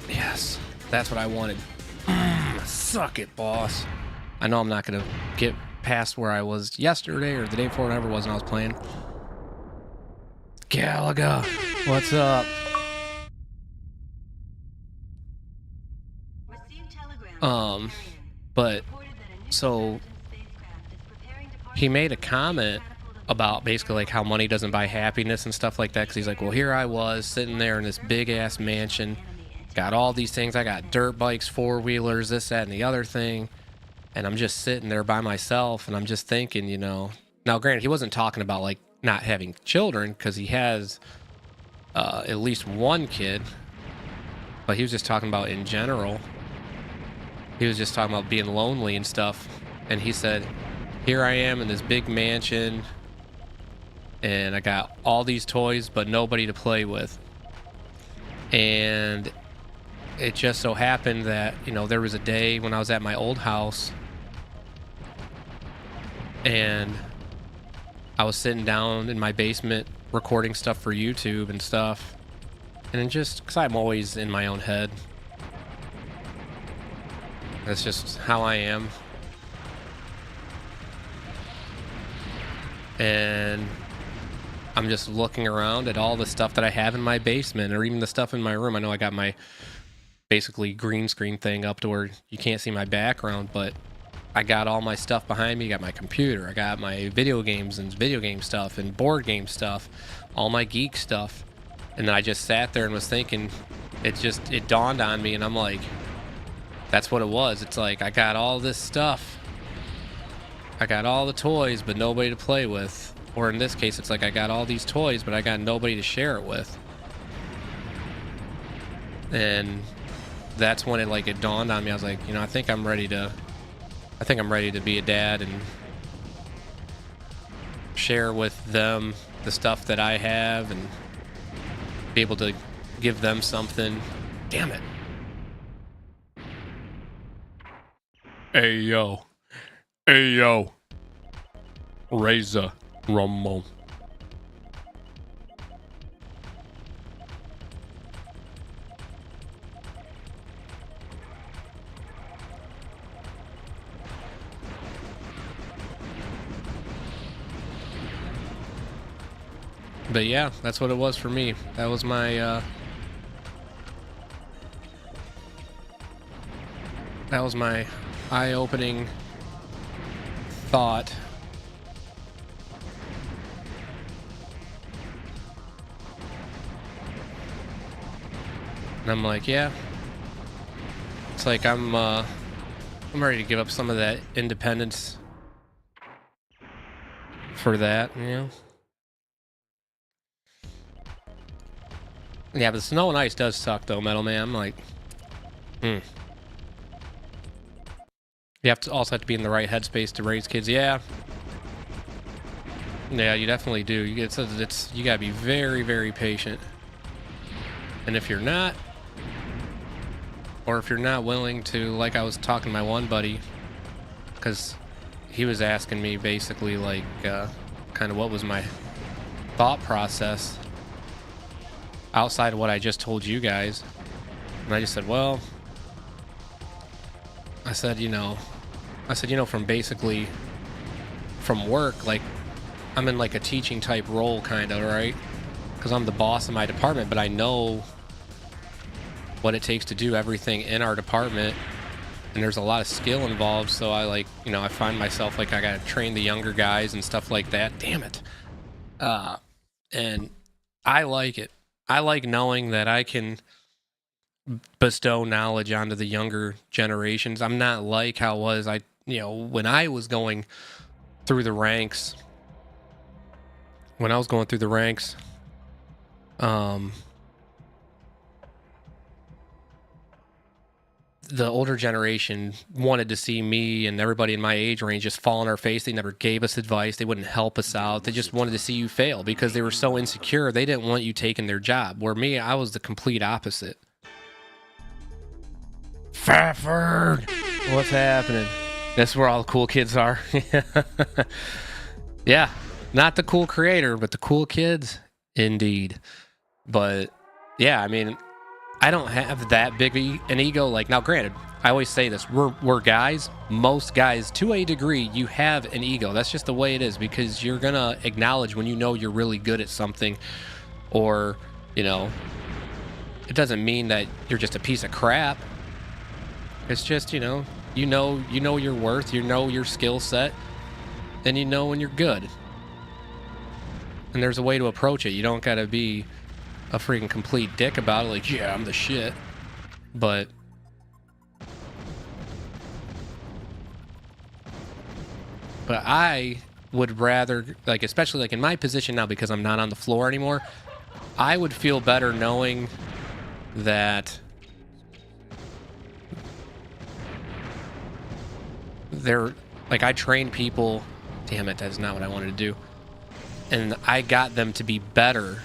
Yes, that's what I wanted. Suck it, boss. I know I'm not gonna get past where I was yesterday or the day before, whatever it was when I was playing. Galaga, what's up? But so he made a comment about basically like how money doesn't buy happiness and stuff like that, because he's like, well, here I was sitting there in this big ass mansion, got all these things, I got dirt bikes, four-wheelers, this, that, and the other thing, and I'm just sitting there by myself, and I'm just thinking, you know, now granted, he wasn't talking about like not having children, because he has at least one kid, but he was just talking about in general. He was just talking about being lonely and stuff. And he said, here I am in this big mansion, and I got all these toys, but nobody to play with. And it just so happened that, you know, there was a day when I was at my old house, and I was sitting down in my basement recording stuff for YouTube and stuff. And it just, because I'm always in my own head. That's just how I am. And I'm just looking around at all the stuff that I have in my basement, or even the stuff in my room. I know I got my basically green screen thing up to where you can't see my background, but I got all my stuff behind me. I got my computer, I got my video games and video game stuff and board game stuff, all my geek stuff. And then I just sat there and was thinking, it dawned on me, and I'm like, that's what it was. It's like, I got all this stuff. I got all the toys, but nobody to play with. Or in this case, it's like I got all these toys, but I got nobody to share it with. And that's when it dawned on me. I was like, I think I'm ready to be a dad and share with them the stuff that I have and be able to give them something. Damn it. Hey yo. Razor Ramon. But yeah, that's what it was for me. That was my eye-opening thought. And I'm like, yeah. It's like I'm ready to give up some of that independence for that, Yeah, but snow and ice does suck though, Metal Man. I'm like, You also have to be in the right headspace to raise kids. Yeah. Yeah, you definitely do. You gotta be very, very patient. And if you're not, or if you're not willing to, like I was talking to my one buddy, because he was asking me basically kind of what was my thought process outside of what I just told you guys. And I just said, well, I said, from work, I'm in a teaching type role kind of, right? Because I'm the boss of my department, but I know what it takes to do everything in our department, and there's a lot of skill involved. So I I find myself I gotta train the younger guys and stuff like that. Damn it. And I like it. I like knowing that I can bestow knowledge onto the younger generations. I'm not like how was I, when I was going through the ranks. When I was going through the ranks, the older generation wanted to see me and everybody in my age range just fall on our face. They never gave us advice. They wouldn't help us out. They just wanted to see you fail because they were so insecure. They didn't want you taking their job. Where me, I was the complete opposite. Fafford! What's happening? That's where all the cool kids are. Yeah. Not the cool creator, but the cool kids. Indeed. But yeah, I mean, I don't have that big an ego. Now, granted, I always say this: we're guys. Most guys, to a degree, you have an ego. That's just the way it is, because you're gonna acknowledge when you're really good at something, or it doesn't mean that you're just a piece of crap. It's just you know your worth, your skill set, and when you're good. And there's a way to approach it. You don't gotta be a freaking complete dick about it, yeah, I'm the shit. But I would rather, especially in my position now, because I'm not on the floor anymore, I would feel better knowing that I train people. Damn it, that's not what I wanted to do. And I got them to be better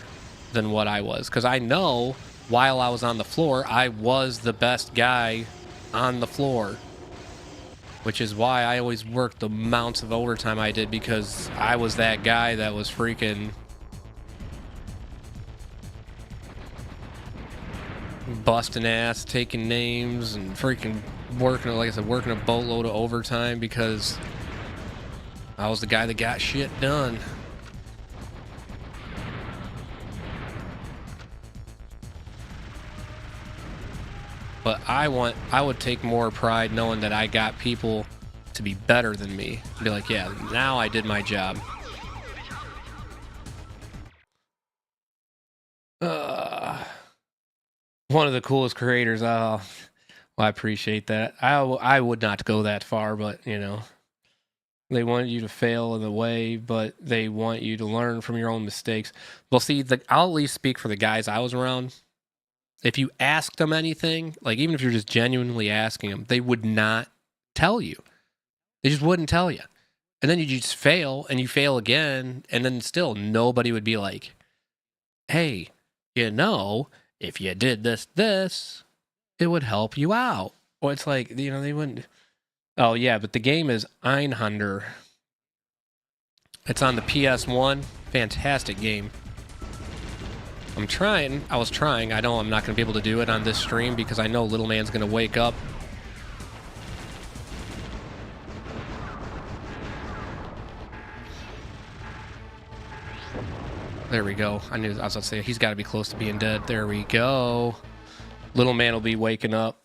than what I was, because I know while I was on the floor, I was the best guy on the floor, which is why I always worked the amounts of overtime I did, because I was that guy that was freaking busting ass, taking names, and freaking working, like I said, working a boatload of overtime, because I was the guy that got shit done. But I would take more pride knowing that I got people to be better than me. Be like, yeah, now I did my job. One of the coolest creators. Oh, well, I appreciate that. I would not go that far, but They want you to fail in the way, but they want you to learn from your own mistakes. Well, see, I'll at least speak for the guys I was around. If you asked them anything, like even if you're just genuinely asking them, they would not tell you. They just wouldn't tell you. And then you just fail and you fail again. And then still nobody would be like, hey, if you did this, it would help you out. Well, it's like, they wouldn't. Oh, yeah, but the game is Einhander. It's on the PS1. Fantastic game. I was trying. I know I'm not going to be able to do it on this stream because I know little man's going to wake up. There we go. I was about to say, he's got to be close to being dead. There we go. Little man will be waking up.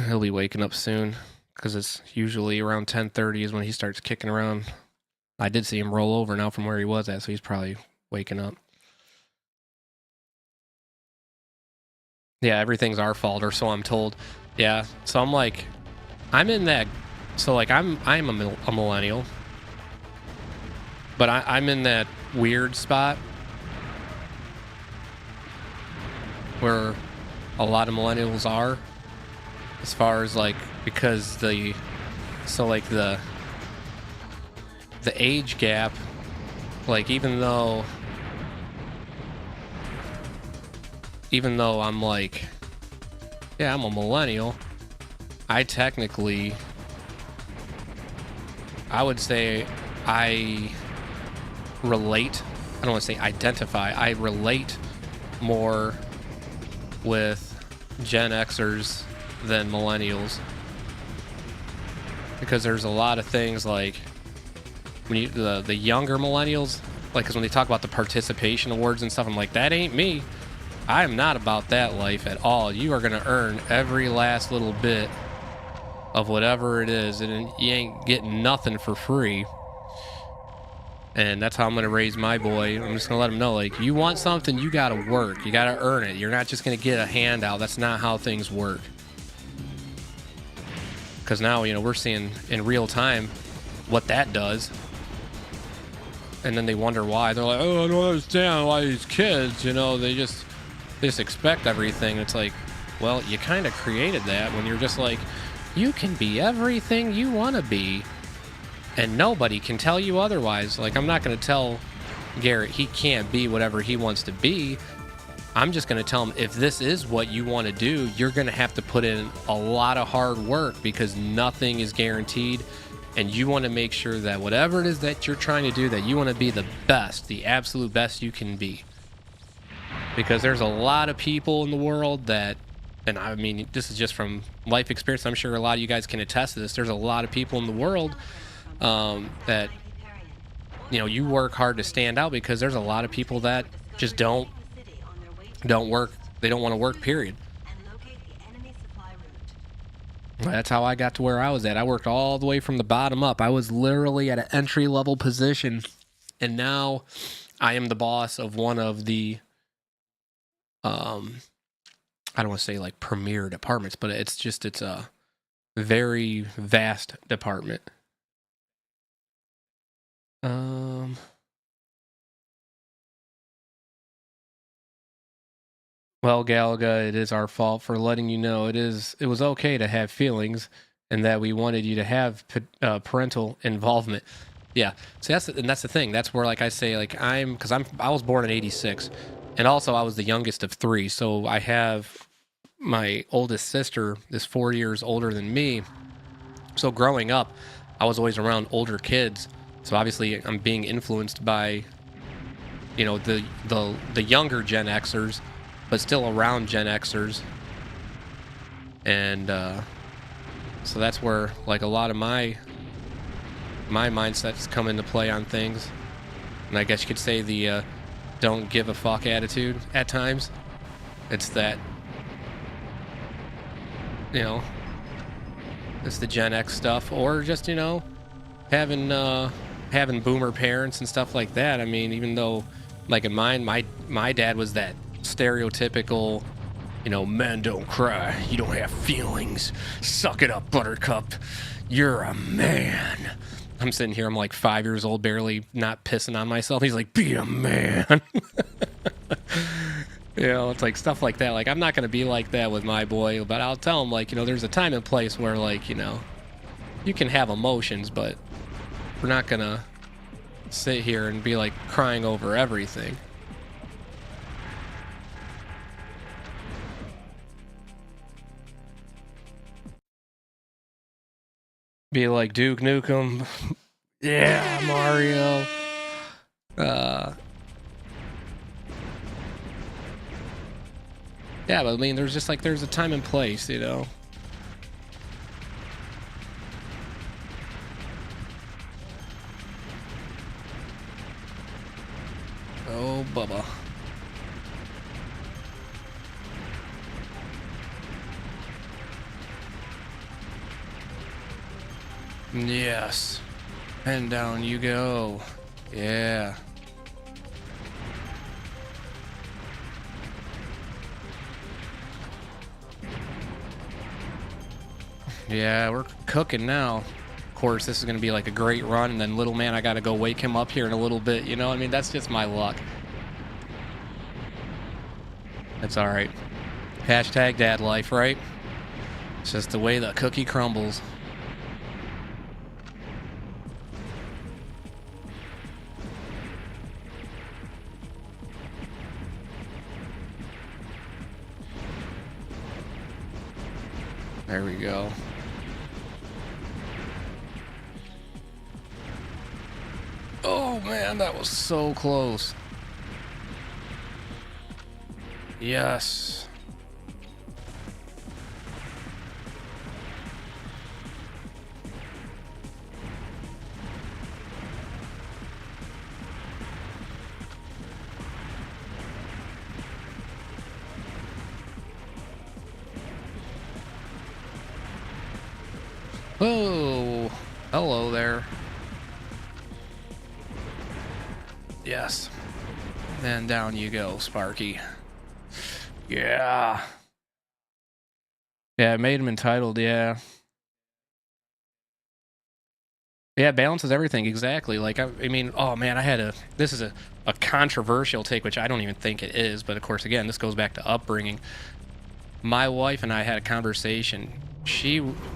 He'll be waking up soon because it's usually around 10:30 is when he starts kicking around. I did see him roll over now from where he was at, so he's probably waking up. Yeah, everything's our fault, or so I'm told. Yeah, so I'm in that. So like I'm a millennial, but I'm in that weird spot where a lot of millennials are, as far as like, because the age gap, like even though I'm like, yeah, I'm a millennial, I would say I relate, I don't want to say identify, I relate more with Gen Xers than millennials, because there's a lot of things like when the younger millennials, like, because when they talk about the participation awards and stuff, I'm like, that ain't me. I am not about that life at all. You are going to earn every last little bit of whatever it is, and you ain't getting nothing for free. And that's how I'm going to raise my boy. I'm just going to let him know, like, you want something, you got to work. You got to earn it. You're not just going to get a handout. That's not how things work. Because now, we're seeing in real time what that does. And then they wonder why. They're like, oh, I don't understand why these kids, they just expect everything. It's like, well, you kind of created that when you're just like, you can be everything you want to be, and nobody can tell you otherwise. Like, I'm not going to tell Garrett he can't be whatever he wants to be. I'm just going to tell him, if this is what you want to do, you're going to have to put in a lot of hard work, because nothing is guaranteed. And you want to make sure that whatever it is that you're trying to do, that you want to be the best, the absolute best you can be. Because there's a lot of people in the world that, and I mean, this is just from life experience, I'm sure a lot of you guys can attest to this. There's a lot of people in the world that, you work hard to stand out, because there's a lot of people that just don't work. They don't want to work, period. That's how I got to where I was at. I worked all the way from the bottom up. I was literally at an entry-level position, and now I am the boss of one of the, I don't want to say like premier departments, but it's a very vast department. Well, Galaga, it is our fault for letting you know it was okay to have feelings, and that we wanted you to have parental involvement. Yeah, so that's the thing. That's where, like I say, like I was born in '86, and also I was the youngest of three. So I have my oldest sister is 4 years older than me. So growing up, I was always around older kids. So obviously, I'm being influenced by, the younger Gen Xers, but still around Gen Xers. And so that's where, like, a lot of my mindsets come into play on things. And I guess you could say the don't give a fuck attitude at times. It's that, it's the Gen X stuff, or just, having boomer parents and stuff like that. I mean, even though, like in mine, my dad was that stereotypical, you know, men don't cry. You don't have feelings. Suck it up, Buttercup. You're a man. I'm sitting here, I'm like 5 years old, barely not pissing on myself. He's like, be a man. You know, it's like stuff like that. Like, I'm not going to be like that with my boy, but I'll tell him, like, you know, there's a time and place where, like, you know, you can have emotions, but we're not going to sit here and be, like, crying over everything. Be like Duke Nukem. Yeah, Mario. Yeah, but I mean, there's just like, there's a time and place, you know? Oh, Bubba. Yes. And down you go. Yeah. Yeah, we're cooking now. Of course, this is going to be like a great run, and then little man, I got to go wake him up here in a little bit, you know? I mean, that's just my luck. That's all right. Hashtag dad life, right? It's just the way the cookie crumbles. There we go. Oh man, that was so close. Yes. Oh, hello there. Yes. And down you go, Sparky. Yeah. Yeah, it made him entitled, yeah. Yeah, it balances everything, exactly. Like, I mean, oh man, this is a controversial take, which I don't even think it is, but of course, again, this goes back to upbringing. My wife and I had a conversation.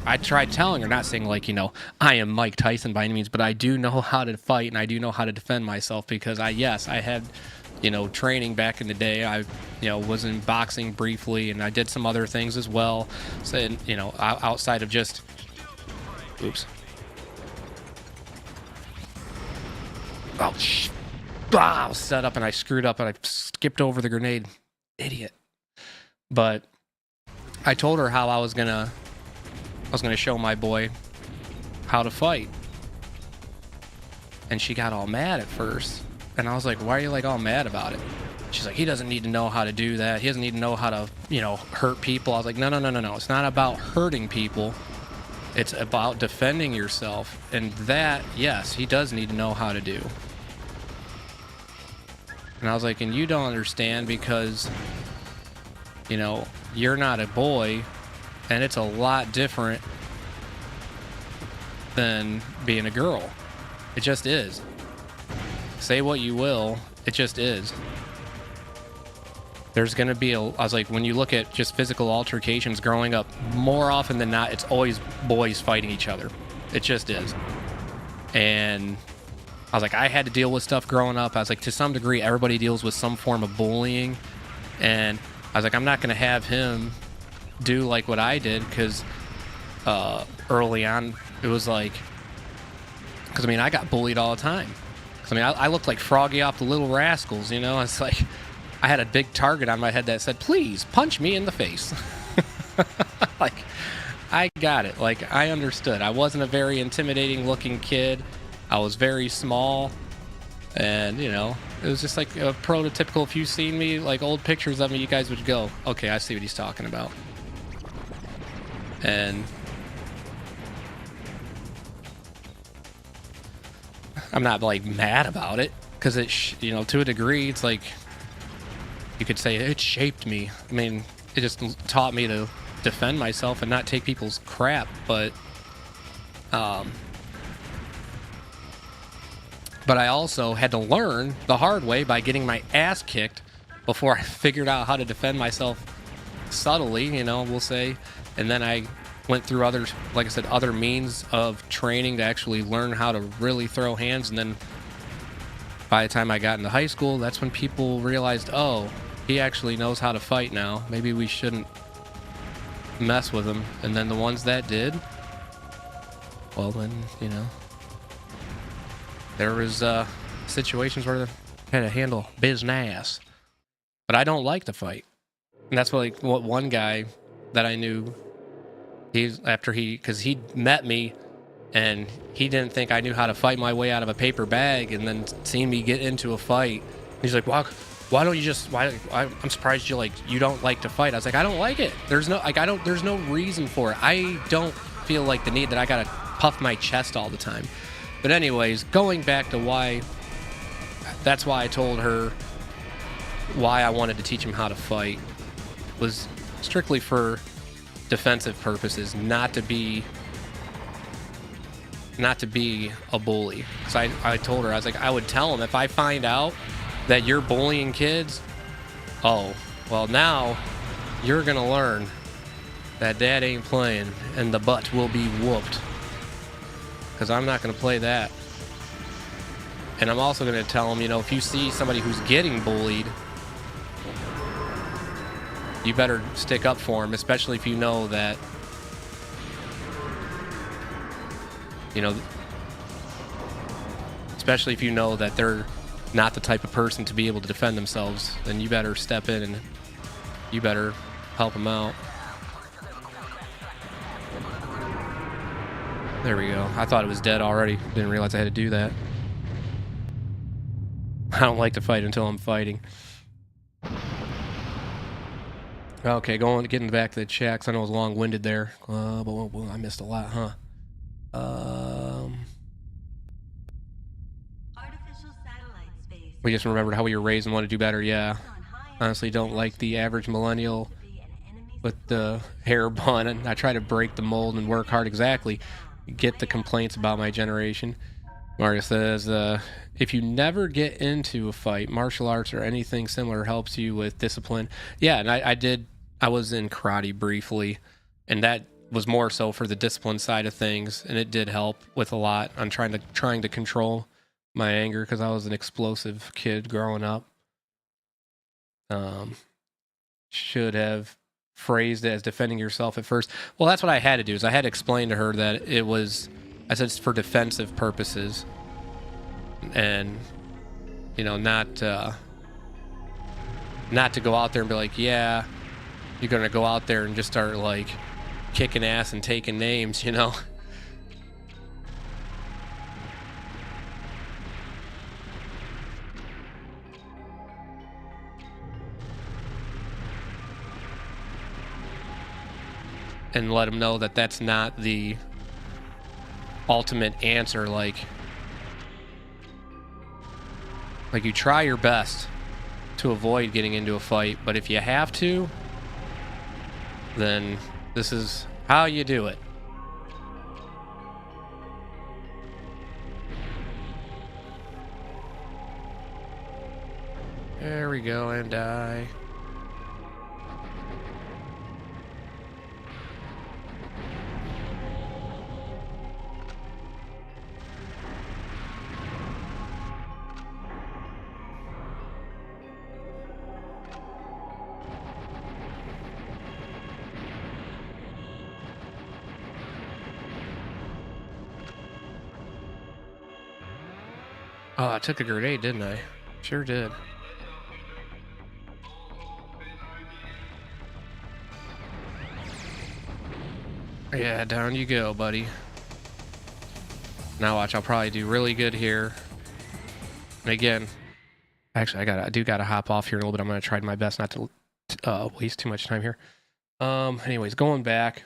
I tried telling her, not saying like, you know, I am Mike Tyson by any means, but I do know how to fight and I do know how to defend myself because I had, you know, training back in the day. I, you know, was in boxing briefly and I did some other things as well. So, you know, outside of just, oops. Oh, I was set up and I screwed up and I skipped over the grenade. Idiot. But I told her how I was gonna show my boy how to fight. And she got all mad at first. And I was like, why are you like all mad about it? She's like, he doesn't need to know how to do that. He doesn't need to know how to, you know, hurt people. I was like, no. It's not about hurting people. It's about defending yourself. And that, yes, he does need to know how to do. And I was like, and you don't understand because, you know, you're not a boy, and it's a lot different than being a girl. It just is. Say what you will, it just is. There's going to be I was like, when you look at just physical altercations growing up, more often than not, it's always boys fighting each other. It just is. And I was like, I had to deal with stuff growing up. I was like, to some degree, everybody deals with some form of bullying. And I was like, I'm not going to have him do like what I did because early on, it was like, because I mean, I got bullied all the time. Because I mean, I looked like Froggy off the Little Rascals, you know? It's like, I had a big target on my head that said, please punch me in the face. Like, I got it. Like, I understood. I wasn't a very intimidating looking kid. I was very small. And, you know, it was just like a prototypical, if you've seen me, like old pictures of me, you guys would go, okay, I see what he's talking about. And I'm not like mad about it because you know, to a degree, it's like, you could say it shaped me. I mean, it just taught me to defend myself and not take people's crap. But I also had to learn the hard way by getting my ass kicked before I figured out how to defend myself subtly, you know, we'll say. And then I went through other, like I said, other means of training to actually learn how to really throw hands. And then by the time I got into high school, that's when people realized, oh, he actually knows how to fight now. Maybe we shouldn't mess with him. And then the ones that did, well, then, you know, there was situations where they had to handle business. But I don't like to fight. And that's what one guy that I knew, because he met me and he didn't think I knew how to fight my way out of a paper bag, and then seeing me get into a fight, he's like, why don't you just, I'm surprised you don't like to fight. I was like, I don't like it. There's no reason for it. I don't feel like the need that I gotta puff my chest all the time. But anyways, going back to that's why I told her why I wanted to teach him how to fight was strictly for defensive purposes, not to be a bully. So I told her, I was like, I would tell him if I find out that you're bullying kids, oh, well, now you're gonna learn that dad ain't playing and the butt will be whooped, because I'm not gonna play that. And I'm also gonna tell him, you know, if you see somebody who's getting bullied, you better stick up for him, especially if you know that, especially if you know that they're not the type of person to be able to defend themselves. Then you better step in and you better help them out. There we go. I thought it was dead already. Didn't realize I had to do that. I don't like to fight until I'm fighting. Okay, getting back to the chat, 'cause I know I was long-winded there. But I missed a lot, huh? Artificial satellite space. We just remembered how we were raised and want to do better. Yeah. Honestly, don't like the average millennial with the hair bun, and I try to break the mold and work hard. Exactly. Get the complaints about my generation. Mario says, if you never get into a fight, martial arts or anything similar helps you with discipline. Yeah, and I was in karate briefly, and that was more so for the discipline side of things, and it did help with a lot on trying to control my anger, because I was an explosive kid growing up. Should have phrased it as defending yourself at first. Well, that's what I had to do, is I had to explain to her that I said it's for defensive purposes, and not to go out there and be like, yeah, you're gonna go out there and just start like kicking ass and taking names, and let them know that that's not the ultimate answer. Like you try your best to avoid getting into a fight, but if you have to, then this is how you do it. There we go, and die. Oh, I took a grenade, didn't I? Sure did. Yeah, down you go, buddy. Now watch, I'll probably do really good here. And again, actually, I do gotta hop off here in a little bit. I'm gonna try my best not to waste too much time here. Anyways, going back,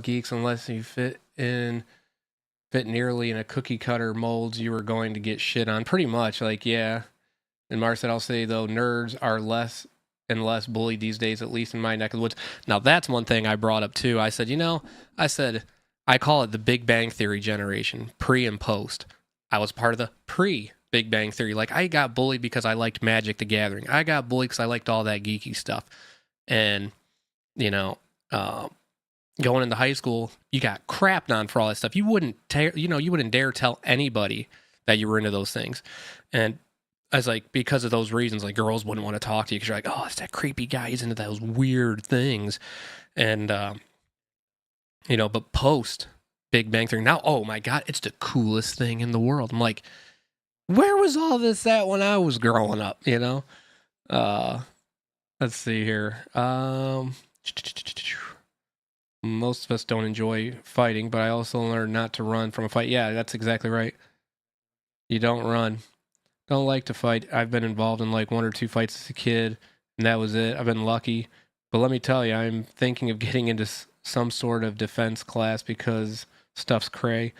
geeks, unless you fit nearly in a cookie cutter molds, you were going to get shit on. Pretty much, like, yeah. And Mar said, I'll say though, nerds are less and less bullied these days, at least in my neck of the woods. Now, that's one thing I brought up too. I said, I call it the Big Bang Theory generation, pre and post. I was part of the pre Big Bang Theory. Like, I got bullied because I liked Magic the Gathering. I got bullied because I liked all that geeky stuff. And, you know, going into high school, you got crapped on for all that stuff. You wouldn't dare tell anybody that you were into those things. And I was like, because of those reasons, like, girls wouldn't want to talk to you because you're like, oh, it's that creepy guy. He's into those weird things. And, but post Big Bang Theory, now, oh my God, it's the coolest thing in the world. I'm like, where was all this at when I was growing up, you know? Let's see here. Most of us don't enjoy fighting, but I also learned not to run from a fight. Yeah, that's exactly right. You don't run. Don't like to fight. I've been involved in like 1 or 2 fights as a kid, and that was it. I've been lucky. But let me tell you, I'm thinking of getting into some sort of defense class because stuff's cray.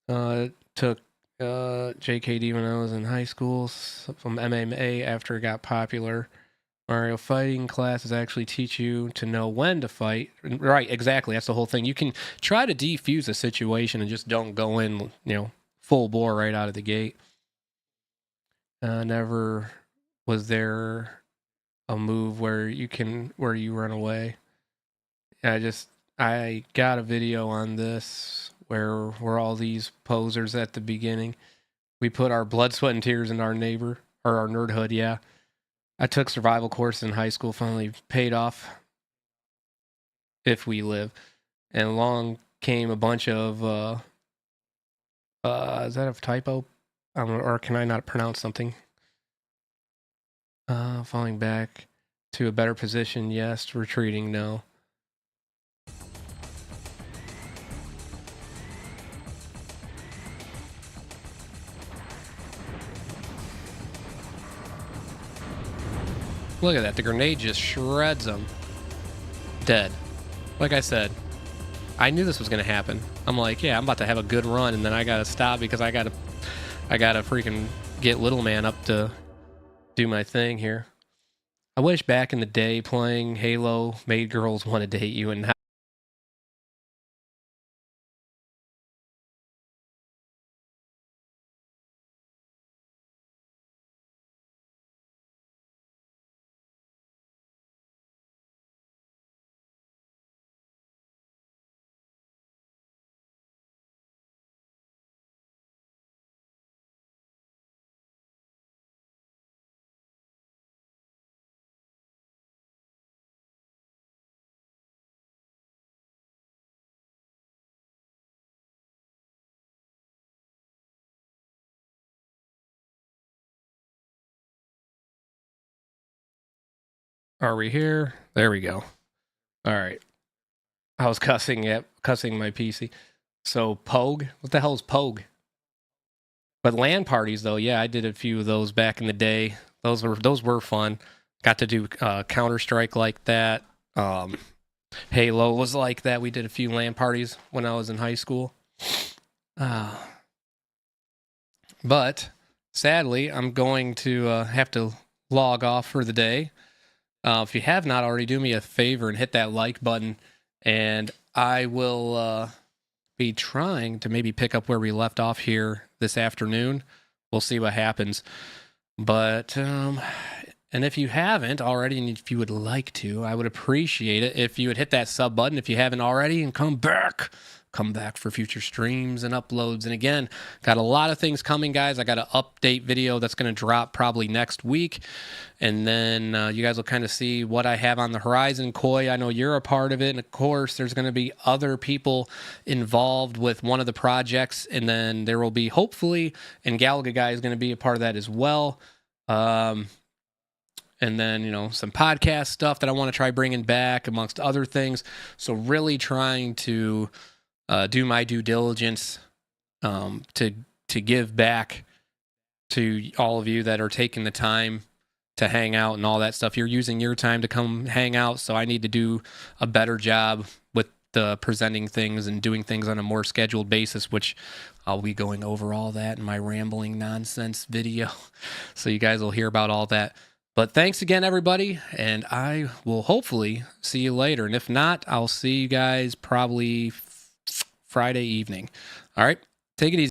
Took JKD when I was in high school, from MMA after it got popular. Mario fighting classes actually teach you to know when to fight. Right, exactly. That's the whole thing. You can try to defuse a situation and just don't go in, full bore right out of the gate. Never was there a move where you run away. I got a video on this where we're all these posers at the beginning. We put our blood, sweat, and tears in our nerdhood, yeah. I took survival courses in high school, finally paid off if we live. And along came a bunch of, is that a typo? Or can I not pronounce something? Falling back to a better position, yes. Retreating, no. Look at that. The grenade just shreds them. Dead. Like I said, I knew this was going to happen. I'm like, yeah, I'm about to have a good run, and then I got to stop because I got to freaking get little man up to do my thing here. I wish back in the day playing Halo made girls want to date you, and are we here? There we go. All right. I was cussing my PC. So Pogue? What the hell is Pogue? But LAN parties, though, yeah, I did a few of those back in the day. Those were fun. Got to do Counter-Strike like that. Halo was like that. We did a few LAN parties when I was in high school. But sadly, I'm going to have to log off for the day. If you have not already, do me a favor and hit that like button, and I will be trying to maybe pick up where we left off here this afternoon. We'll see what happens. But, and if you haven't already, and if you would like to, I would appreciate it if you would hit that sub button if you haven't already, and come back for future streams and uploads. And again, got a lot of things coming, guys. I got an update video that's going to drop probably next week. And then you guys will kind of see what I have on the horizon. Koi, I know you're a part of it. And of course, there's going to be other people involved with one of the projects. And then there will be, hopefully, and Galaga Guy is going to be a part of that as well. And then, some podcast stuff that I want to try bringing back, amongst other things. So really trying to do my due diligence to give back to all of you that are taking the time to hang out and all that stuff. You're using your time to come hang out, so I need to do a better job with presenting things and doing things on a more scheduled basis, which I'll be going over all that in my rambling nonsense video. So you guys will hear about all that. But thanks again, everybody, and I will hopefully see you later. And if not, I'll see you guys probably Friday evening. All right, take it easy.